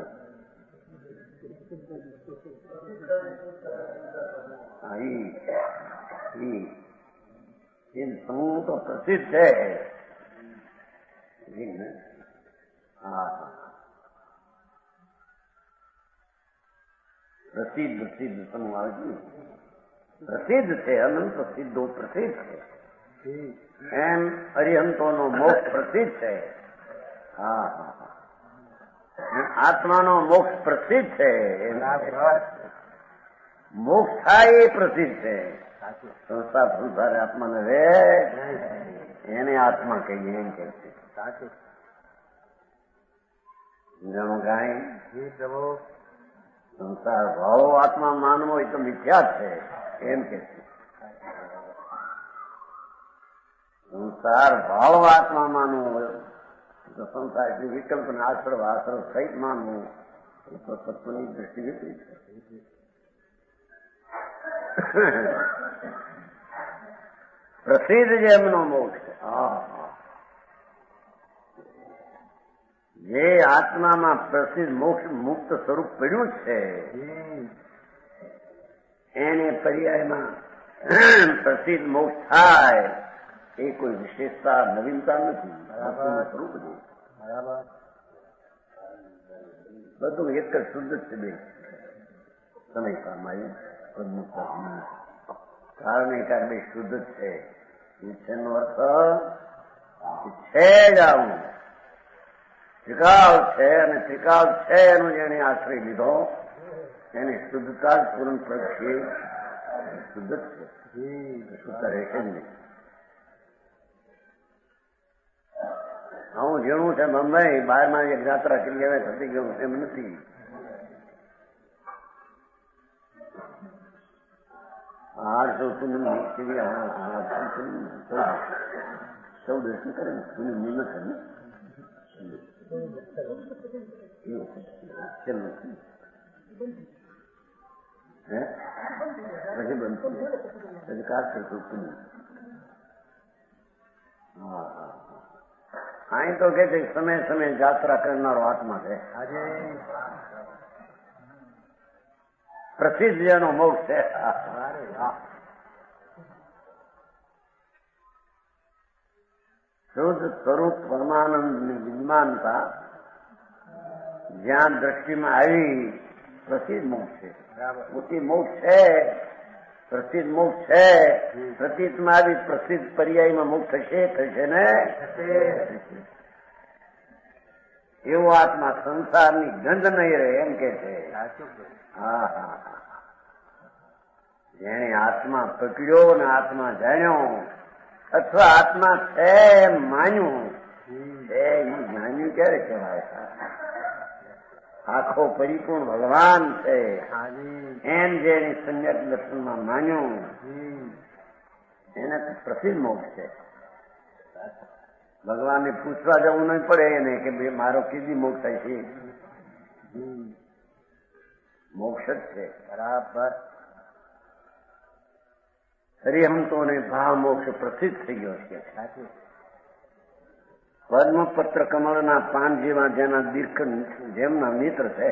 સમૂહ તો પ્રસિદ્ધ છે. પ્રસિદ્ધ સમૂહ આવે છે. પ્રસિદ્ધ છે. અનંત સિદ્ધો પ્રસિદ્ધ છે. એમ અરિહંતોનો મોક્ષ પ્રસિદ્ધ છે. આત્માનો મોક્ષ પ્રસિદ્ધ છે. મોક્ષ થાય એ પ્રસિદ્ધ છે. સંસાર સંસારે આત્માને રે એને આત્મા કહીએ એમ કે છે. જાણો કાંઈ સંસાર ભાવો આત્મા માનવો એ તો મિથ્યા છે એમ કે છે. સંસાર ભાવ આત્મા માનવું હોય તો સંસાર એટલે વિકલ્પ ને આશ્રવ સહિત માનવું એ તો તત્વની દ્રષ્ટિ વિપરીત છે. પ્રસિદ્ધ જેમનો મોક્ષ જે આત્મામાં પ્રસિદ્ધ મોક્ષ મુક્ત સ્વરૂપ પડ્યું છે એને પર્યાયમાં પ્રસિદ્ધ મોક્ષ થાય એ કોઈ વિશેષતા નવીનતા નથી. સ્વરૂપ છે બધું એક જ શુદ્ધ જ છે. બે સમય પામાયું કારણ એકાદ બે શુદ્ધ જ છે. એનો અર્થ છે જ આવું ત્રિકાળ છે અને ત્રિકાળ છે એનો જેને આશ્રય લીધો એને શુદ્ધતા જ પૂર્ણ પડશે. શુદ્ધ જ છે. શુદ્ધ રહેશે જ નહીં. હું જેવું છે મુંબઈ બહારમાં એક યાત્રા કરી આવે થતી ગયું એમ નથી. સૌ દર્શન કરે ને પૂરી નિયમત છે ને પછી બંધ પછી કાર કરતું. અહીં તો કે છે સમય સમય યાત્રા કરનારો આત્મા છે. પ્રસિદ્ધ જેનો મોક્ષ છે. શુદ્ધ સ્વરૂપ પરમાનંદની વિદ્યમાનતા જ્યાં દ્રષ્ટિમાં આવી પ્રસિદ્ધ મોક્ષ છે. મોટી મોક્ષ છે પ્રસિદ્ધ મોક્ષ છે. પ્રતીતમાં આવી પ્રસિદ્ધ પર્યાયમાં મોક્ષ થશે ને. એવો આત્મા સંસારની ગંધ નહીં રહે એમ કે છે. હા હા, જેણે આત્મા પકડ્યો ને આત્મા જાણ્યો અથવા આત્મા છે એમ માન્યું એ જાણ્યું ક્યારે કહેવાય? આખો પરિપૂર્ણ ભગવાન છે એમ જેની સમ્યક દર્શનમાં માન્યું એને પ્રસિદ્ધ મોક્ષ છે. ભગવાનને પૂછવા જવું નહીં પડે એને કે ભાઈ મારો કીધી મોક્ષ થાય છે. મોક્ષ જ છે બરાબર. હરિહંતોને ભાવ મોક્ષ પ્રસિદ્ધ થઈ ગયો છે. પદ્મપત્ર કમળના પાન જેવા જેના દીર્ઘ જેમના મિત્ર છે.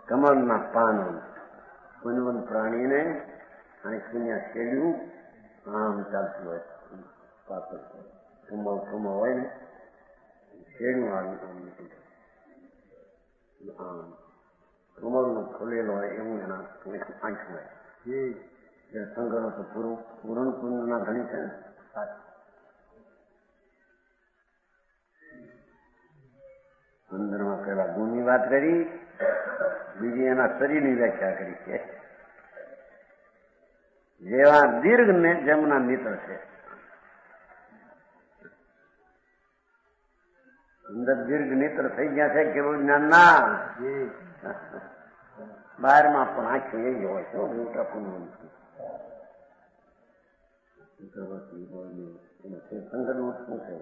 કમળના પાન પુનવન પ્રાણીને અહીં પુણ્યા શેલ્યું આમ ચાલતું હોય પાછળ કમળ હોય ને શેડ્યું આમ કમળનો ખોલેલો હોય એવું એના આંખ હોય. સંગ્રહ તો પૂરણ પૂર્ણના ઘણી છે ને. અંદરમાં પેલા ગુણની વાત કરી, બીજી એના શરીરની વ્યાખ્યા કરી છે. જેવા દીર્ઘ ને જેમના મિત્ર છે. અંદર દીર્ઘ નેત્ર થઈ ગયા છે કેવું જ્ઞાન ના. બહારમાં પણ આંખો એવી હોય છે મોટા પૂર્ણ સંગઠન શું છે?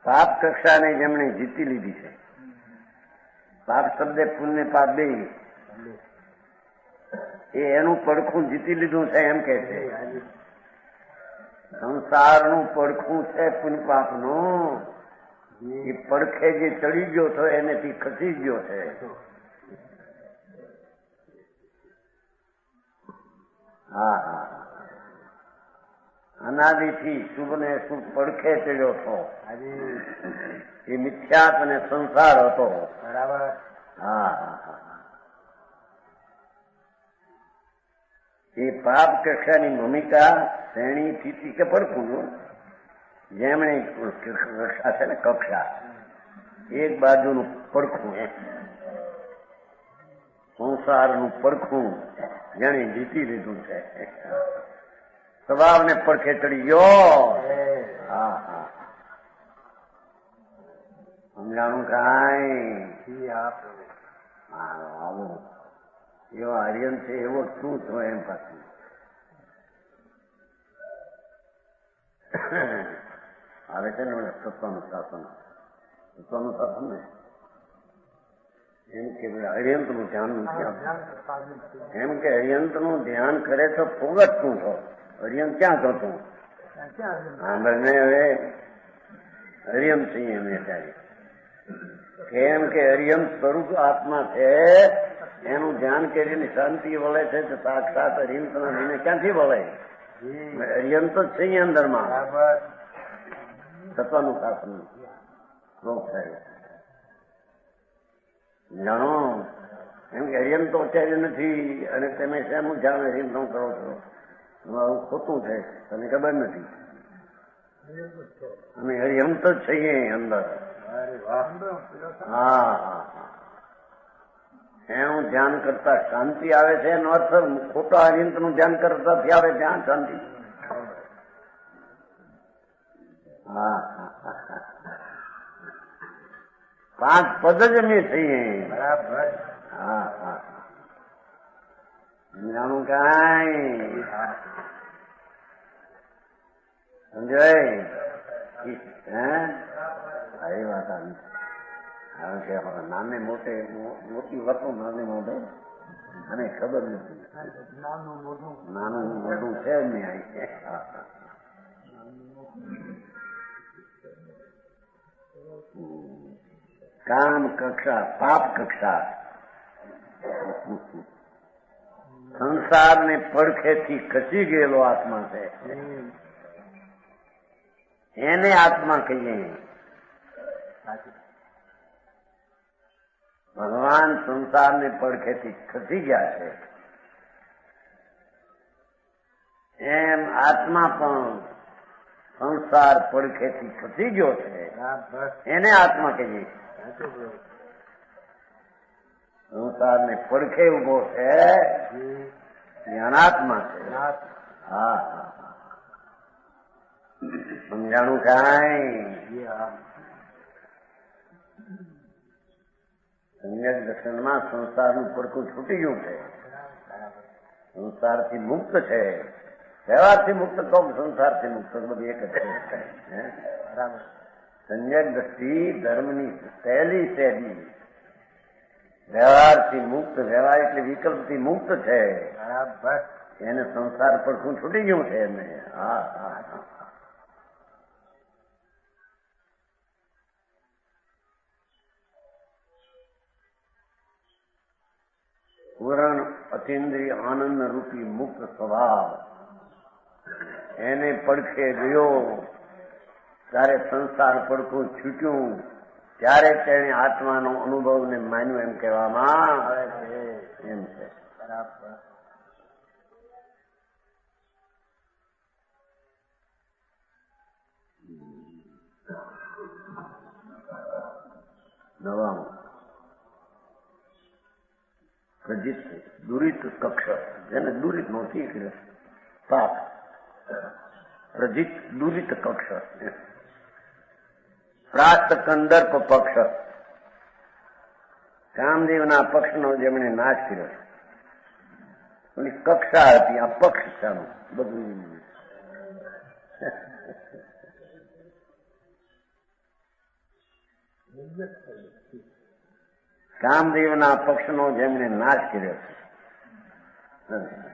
પાપ કક્ષાને જેમણે જીતી લીધી છે. પાપ શબ્દે પુણ્ય પાપ બે એનું પડખું જીતી લીધું છે એમ કે છે. સંસારનું પડખું છે પુણ્ય પાપનું. એ પડખે જે ચડી ગયો હતો એનેથી ખસી ગયો છે. હા હા, અનાદિથી શુભ ને શુભ પડખે ચડ્યો હતો. એ મિથ્યાત અને સંસાર હતો. બરાબર. હા હા હા. એ પાપ કક્ષાની ભૂમિકા શ્રેણી સ્થિતિ કે પડખું જેમણે કક્ષા છે ને કક્ષા એક બાજુનું પડખું સંસારનું પડખું જેણે જીતી લીધું છે. સ્વભાવને પડખે ચડી ગયો. હા હા, સમજાણું કાંઈ? આવું એવો આર્યન છે એવો શું છો એમ પાછું આવે છે ને સત્તાનું શાસન. સત્તાનું શાસન ને એમ કે હરિયંતનું ધ્યાન નથી આપતું. એમ કે હરિયંતનું ધ્યાન કરે તો ફોગટ શું છો? હરિયંત ક્યાં થતું? સાંભળને હવે હરિયંત છીએ અમે ત્યારે. કેમ કે હરિયંત સ્વરૂપ આત્મા છે એનું ધ્યાન કરીને શાંતિ વળે છે તો સાક્ષાત હરિયંતના દિને ક્યાંથી વળે? હરિયંત જ છે અંદરમાં. સત્તાનું શાસન શ્લોક થાય જાણો. એમ કે હરિયંત તો અત્યારે નથી અને તમે શેનું ધ્યાન હરિયંત કરો છો? આવું ખોટું છે, તને ખબર નથી. અમે હરિયંત જ છીએ અંદર. હા હા, એનું ધ્યાન કરતા શાંતિ આવે છે એનો અર્થ ખોટા હરિયંત નું ધ્યાન કરતાથી આવે ત્યાં શાંતિ. હા, 5 પદ જ અમે છીએ. બરાબર. હા હા, સમજાણું કાંઈ? સમજાય? હે, એ વાત આવી. કારણ કે નાને મોટે મોટી વાતો નાને મોઢે અને ખબર નથી. નાનું મોટું છે જ નહીં અહીં. કામ કક્ષા, પાપ કક્ષા, સંસારને પડખેથી ખસી ગયેલો આત્મા છે એને આત્મા કહીએ. ભગવાન સંસારને પડખેથી ખસી ગયા છે એમ આત્મા પણ સંસાર પડખેથી ખસી ગયો છે એને આત્મા કહીએ. સંસારને પડખે ઉભો છે એ અનાત્મા છે. હા સમજાણું કાંઈ? સમ્યક દર્શનમાં સંસારનું પડખું છૂટી ગયું છે. સંસારથી મુક્ત છે. વ્યવહારથી મુક્ત કહો, સંસારથી મુક્ત બધું એક જ છે. સમ્યક દ્રષ્ટિ ધર્મની સહેલી સહેલી વ્યવહારથી મુક્ત, વ્યવહાર એટલે વિકલ્પથી મુક્ત છે. એને સંસાર પડખું છૂટી ગયું છે એમને. હા હા હા. પૂરણ અતિન્દ્રિય આનંદ રૂપી મુક્ત સ્વભાવ એને પડખે ગયો ત્યારે સંસાર પડખું છૂટ્યું ત્યારે તેને આત્માનો અનુભવને માન્યું એમ કહેવામાં આવે છે. એમ છે. નવામું પ્રજિત દુરિત કક્ષ, જેને દુરિત નહોતી એટલે પાપ. પ્રજિત દુરિત કક્ષ, પ્રાસ્ત કંદર્પ પક્ષ, કામદેવના પક્ષનો જેમણે નાશ કર્યો. એની કક્ષા હતી, આ પક્ષ ચાલુ બધું. કામદેવના પક્ષનો જેમણે નાશ કર્યો છે.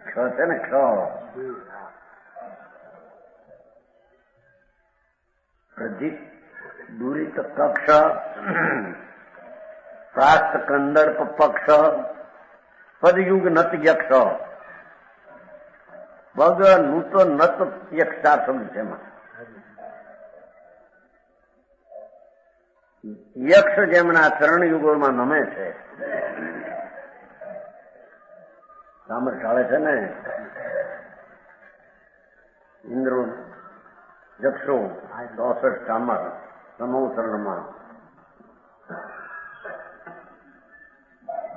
ક્ષ છે ને, ક્ષ. પ્રજિત દુરિત કક્ષ, પ્રાસ્ત કંદર્પ પક્ષ, પદયુગ નત યક્ષ. બગ નૂત નત યક્ષા શબ્દ છે એમાં. યક્ષ જેમના ચરણ યુગોમાં નમે છે. સામર ચાલે છે ને, ઇન્દ્રો યક્ષો 64 સામર સમોસરણમાં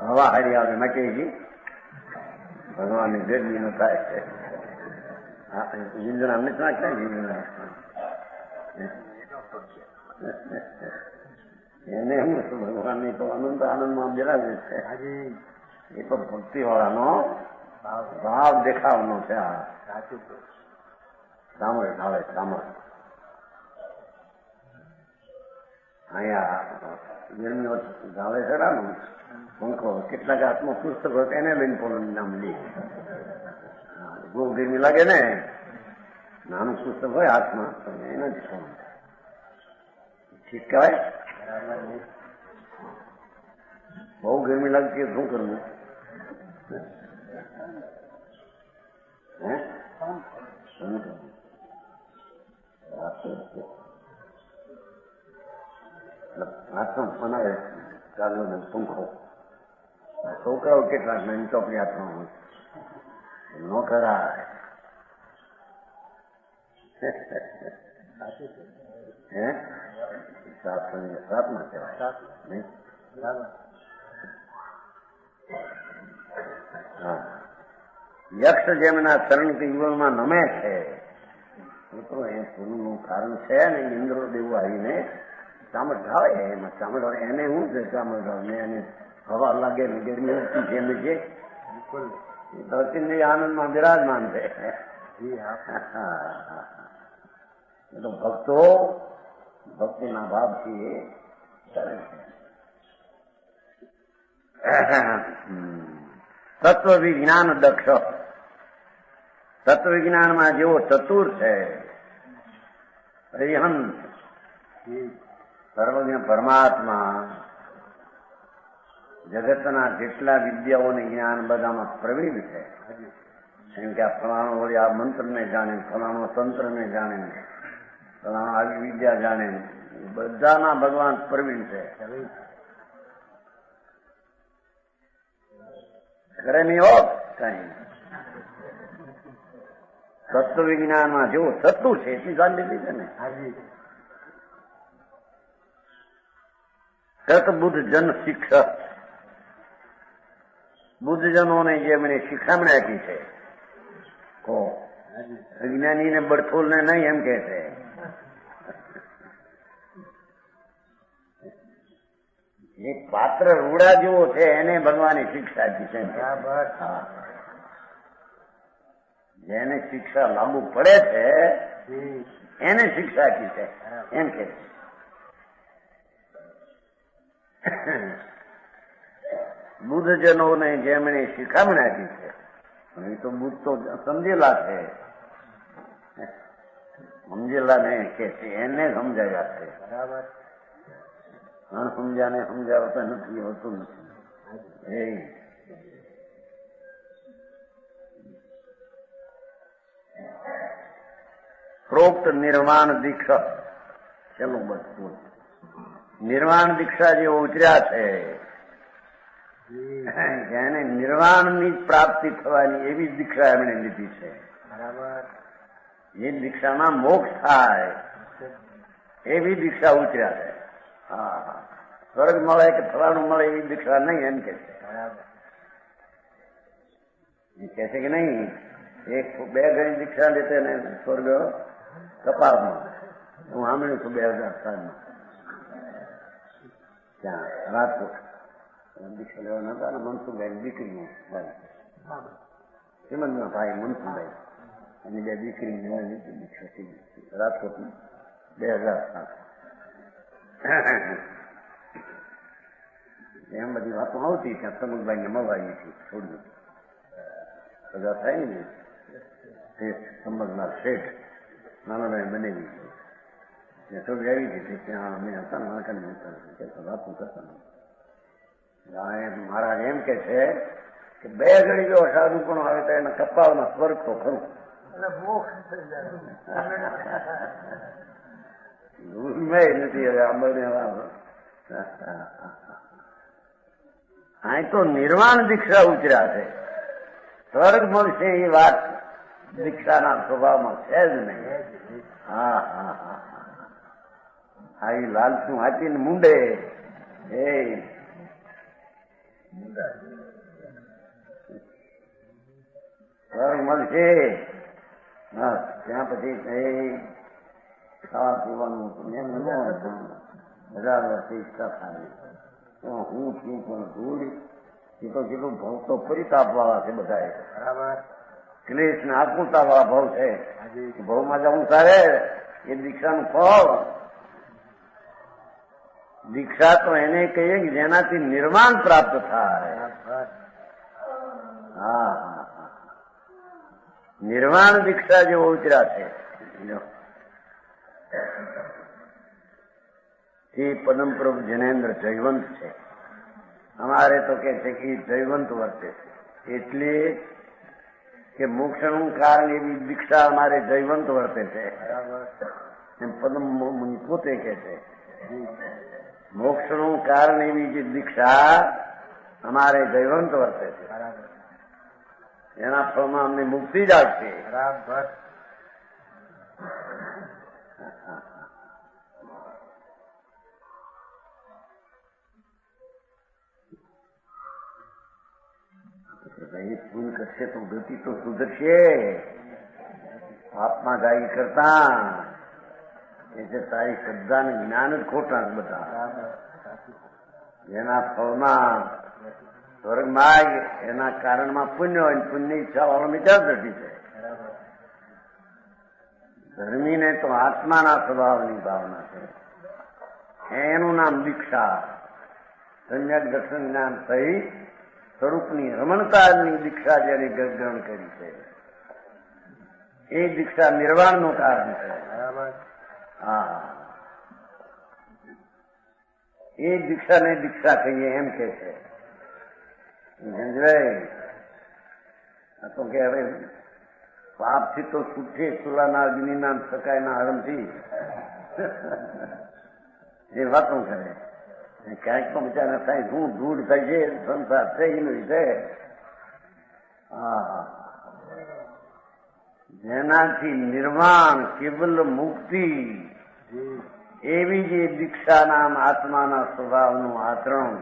હવા હારી આવે મકેજી ભગવાનની ગરમી નો થાય છે. હિંદણા નથી નાખતા હિંદણા એને હું ભગવાનની તો અનંત આનંદમાં બિરાજે છે. એ તો ભક્તિ વાળાનો ભાવ દેખાવાનો છે. આ સાંભળે ઢાળે સાંભળ. અહીંયા ગરમીઓ ઢાળે ચડાનું પંખો કેટલાક હાથમાં પુસ્તક હોય એને લઈને પોતાનું નામ લે. બહુ ગરમી લાગે ને, નાનું પુસ્તક હોય હાથમાં તો એના જ ઠીક કહેવાય. બહુ ગરમી લાગતી શું કરવું? હાથમાં બનાવે ચાલો પંખો. છોકરાઓ કેટલાક નાની ચોપડી હાથમાં હોય ન કરાય. હે પ્રાર્થના કહેવાય નહીં? હા. યક્ષ જેમના ચરણથી યુગલમાં નમે છે. તો એ પૂરું કારણ છે ને. ઇન્દ્રો દેવું આવીને ચામડ ઢાળે, એમાં ચામડ ઢાળે એને શું છે? ચામડ ઢાળે એને હવા લાગે ને ગરમી ઉઠતી છે એમ છે. ધરતી આનંદમાં બિરાજમાન છે. તો ભક્તો ભક્તિના ભાવથી કરે છે. તત્વ વિજ્ઞાન દક્ષ, તત્વ વિજ્ઞાનમાં જેવો ચતુર છે. અરિહંત સર્વજ્ઞ પરમાત્મા જગતના જેટલા વિદ્યાઓને જ્ઞાન બધામાં પ્રવીણ છે. કેમ કે આ ફલાણો વળી આ મંત્રને જાણે, ફલાણો તંત્રને જાણે, ફલાણો આવી વિદ્યા જાણે, બધાના ભગવાન પ્રવીણ છે. કરે નહીં હો કઈ. તત્વ વિજ્ઞાનમાં જેવું થતું છે એટલી જાણી લીધી છે ને. તત બુદ્ધ જન શિક્ષક, બુદ્ધજનોને જે મને શિખામણ આપી છે, વિજ્ઞાનીને બળથોલને નહીં એમ કે છે. એક પાત્ર રૂડા જેવો છે એને ભગવાને શિક્ષા આપી છે. જેને શિક્ષા લાગુ પડે છે એને શિક્ષા આપી છે એમ કે છે. બુદ્ધજનોને જેમણે શિખામણ આપી છે એ તો બુદ્ધ તો સમજેલા છે, સમજેલા ને કે છે એને સમજાવ્યા છે. બરાબર. સમજાને સમજાવતા નથી હોતું નથી. પ્રોક્ત નિર્વાણ દીક્ષા, ચલો બધું નિર્વાણ દીક્ષા જે ઉતર્યા છે એને નિર્વાણની પ્રાપ્તિ થવાની એવી દીક્ષા એમણે લીધી છે. બરાબર. એ દીક્ષામાં મોક્ષ થાય એવી દીક્ષા ઉતર્યા છે. હા, સ્વર્ગ મળે કે ફલાણું મળે એવી દીક્ષા નહીં એમ કે છે. બરાબર. એ કે છે કે નહીં, એક બે ઘણી દીક્ષા લેતે ને સ્વર્ગ કપાળમાં. હું સાંભળ્યું છું 2007માં ત્યાં રાજકોટ દીક્ષા લેવાના હતા ને મનસુખભાઈ દીકરીનું શ્રીમંતના ભાઈ મનસુખભાઈ અને બે દીકરી લેવાની દીક્ષા રાજકોટમાં 2007. એમ બધી વાતો આવતી ત્યાં સમુખભાઈને મળવાની હતી. થોડું સગા થાય ને તે સમજનાર શેઠ નાનાભાઈ બનેલી છે થોડી આવી હતી. ત્યાં અમે હતા ને વાતો કરતા મહારાજ એમ કે છે કે બે ઘડી જો સાધુ પણ આવે તો એના કપાળના સ્વર્ગ તો ખરું. નથી હવે આંબળને અહીં તો નિર્વાણ દીક્ષા ઉતર્યા છે. સ્વર્ગ મળશે એ વાત દીક્ષાના સ્વભાવમાં છે જ નહીં. હા હા હા હા, એ લાલચું હાથીને મુંડે એ સ્વર્ગ મળશે. હા, ત્યાં પછી ખાવા પીવાનું હજાર વર્ષથી ઈચ્છા થાય. હું છું પણ ધૂળ એ તો કેટલું ભાવ તો પરિતાપ વાળા છે બધા. બરાબર. ક્લેશ ને આકુરતા વાળા ભાવ છે. ભાવમાં જવું તારે એ દીક્ષાનું ફળ. દીક્ષા તો એને કહીએ કે જેનાથી નિર્વાણ પ્રાપ્ત થાય. હા હા હા, નિર્વાણ દીક્ષા જેવો ઉતર્યા છે. એ પદમ પ્રભુ જૈનેન્દ્ર જયવંત છે. અમારે તો કે છે કે જયવંત વર્તે છે એટલે કે મોક્ષનું કારણ એવી દીક્ષા અમારે જયવંત વર્તે છે. એમ પદમ મુનિ પોતે કે છે મોક્ષનું કારણ એવી જે દીક્ષા અમારે જયવંત વર્તે છે. એના ફળમાં અમને મુક્તિ જ આવશે. બરાબર. ભૂલ કરશે તો ગતિ તો સુધરશે. પાપમાં ગાય કરતા એટલે તારી શ્રદ્ધા ને જ્ઞાન જ ખોટા બધા. જેના ફળમાં સ્વર્ગ માર્ગ એના કારણમાં પુણ્ય હોય, પુણ્ય ઈચ્છા વાળો વિચાર થતી છે. ધર્મીને તો આત્માના સ્વભાવની ભાવના છે. એનું નામ દીક્ષા. સમ્યક દર્શન જ્ઞાન સહિત સ્વરૂપની રમણતાની દીક્ષા જેને ગ્રહણ કરી છે એ દીક્ષા નિર્વાણનું કારણ છે. હા, એ દીક્ષાને દીક્ષા કહીએ એમ કે છે. તો કે હવે પાપથી તો છૂટે ચૂલાના અગ્નિના સકાયના હરમથી એ વાતો કરે. ક્યાંક તો બિચારા થાય શું ધૂળ થાય છે સંસાર થઈ ગયું છે જેનાથી નિર્વાણ કેવલ મુક્તિ એવી જે દીક્ષાના આત્માના સ્વભાવનું આચરણ,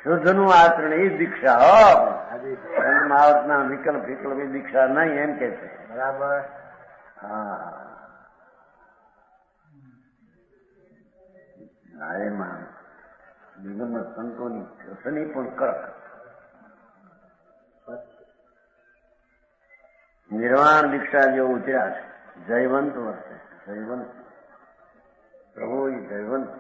શુદ્ધનું આચરણ એ દીક્ષા હો. મહાવતના વિકલ્પ વિકલ્પ એ દીક્ષા નહીં એમ કે છે. બરાબર. એમાં દિગંબર સંતોની કથની પણ કડક. નિર્વાણ દીક્ષા જેવો ઉતર્યા છે. જયવંત વર્તે. જયવંત પ્રભુ જયવંત.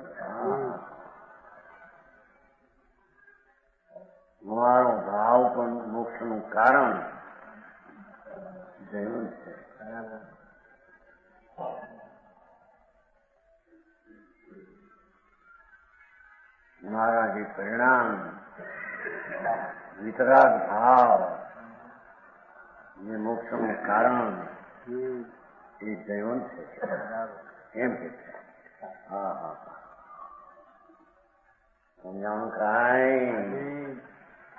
મારો ભાવ પણ મોક્ષનું કારણ જયવંત છે. મારા જે પરિણામ વિતરાગ ભાવ જે મોક્ષનું કારણ એ જયવંત છે એમ કે છે. સમજાણું કાંઈ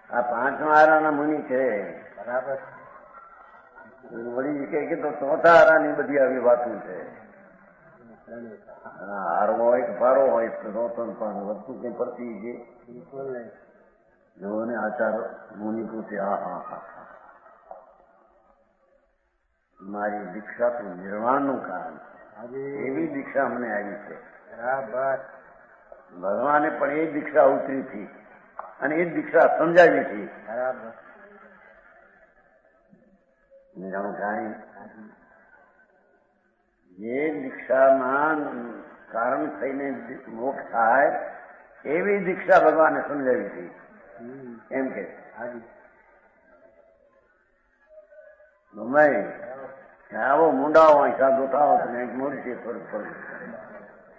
આ 5 આરાના મુનિ છે. બરાબર. વળી કે તો 4થા આરાની બધી આવી વાતો છે. હારો હોય કે ભારો હોય તો રોતન પણ વસ્તુ કઈ પડતી છે. જો ને આચાર મુનિ પૂછે મારી દીક્ષા તો નિર્વાણનું કારણ છે. એવી દીક્ષા મને આવી છે. બરાબર. ભગવાને પણ એ દીક્ષા ઉતરી હતી અને એ દીક્ષા સમજાવી હતી. બરાબર. કાંઈ જે દીક્ષામાં કારણ થઈને મોક્ષ થાય એવી દીક્ષા ભગવાને સમજાવી હતી એમ કે આવો મુંડાઓ હોય સાધુ થાવ ને મળશે ફરક પડે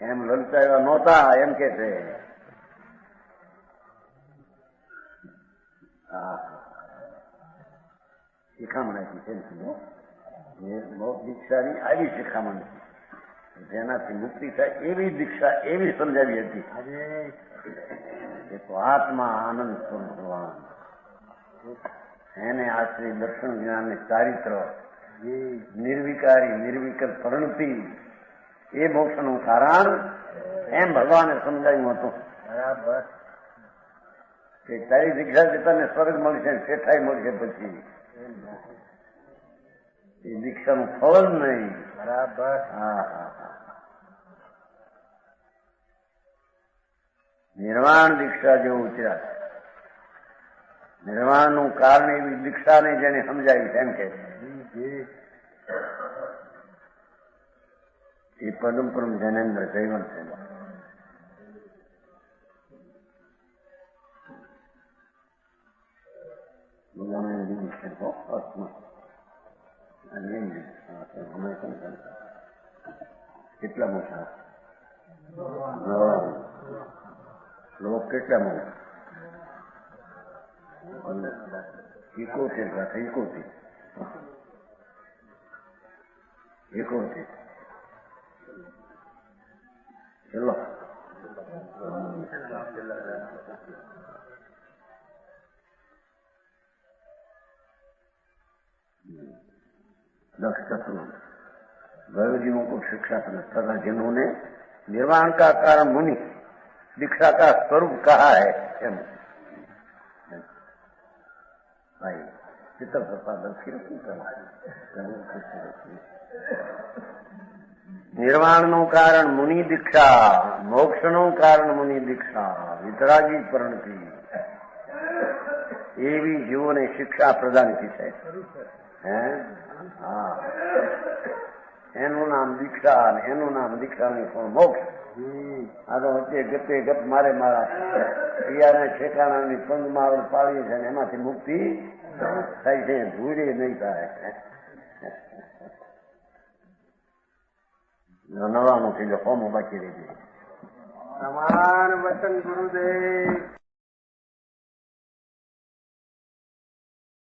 એમ લલતા એવા નહોતા એમ કે છે. શિખામણ આપી છે દીક્ષાની આવી શિખામણ જેનાથી મુક્તિ થાય એવી દીક્ષા એવી સમજાવી હતી. એ તો આત્મા આનંદ ભગવાન એને આશ્રય દર્શન જ્ઞાન ચારિત્ર નિર્વિકારી નિર્વિકલ્પ પ્રણતિ એ મોક્ષનું કારણ એમ ભગવાને સમજાવ્યું હતું. બરાબર. કે તારી દીક્ષાથી તને સ્વર્ગ મળશે શેઠાઈ મળશે પછી એ દીક્ષાનું ફળ નહીં. બરાબર. નિર્વાણ દીક્ષા જેવું ઉતર્યા છે. નિર્વાણનું કારણ એવી દીક્ષાને જેને સમજાવી એમ કે એ પદમપુરમ જૈનેન્દ્ર જયવંત છે. કેટલા મોટા લોક કેટલા મોટા 71 ચલો भगवजीयों को शिक्षा तथा जिन्होंने निर्वाण का कारण मुनि दीक्षा का स्वरूप कहा है भाई चित्र निर्वाणનું કારણ મુનિ દીક્ષા, મોક્ષનું કારણ મુનિ દીક્ષા, વિતરાગી પરણતિ એવી જીવોને શિક્ષા પ્રદાન કી છે. એનું નામ દીક્ષા અને એનું નામ દીક્ષા નહીં પણ મોક્ષ. આ તો વચ્ચે ગપે ગપ મારે મારા પિયાના ઠેકાણાની પંગ માવડ પાડી છે ને એમાંથી મુક્તિ થાય છે, ભૂરે નહીં થાય. નવાનું થઈ ગયો ફોર્મ બાકી રહી ગયું. સમાન વચન ગુરુદેવ.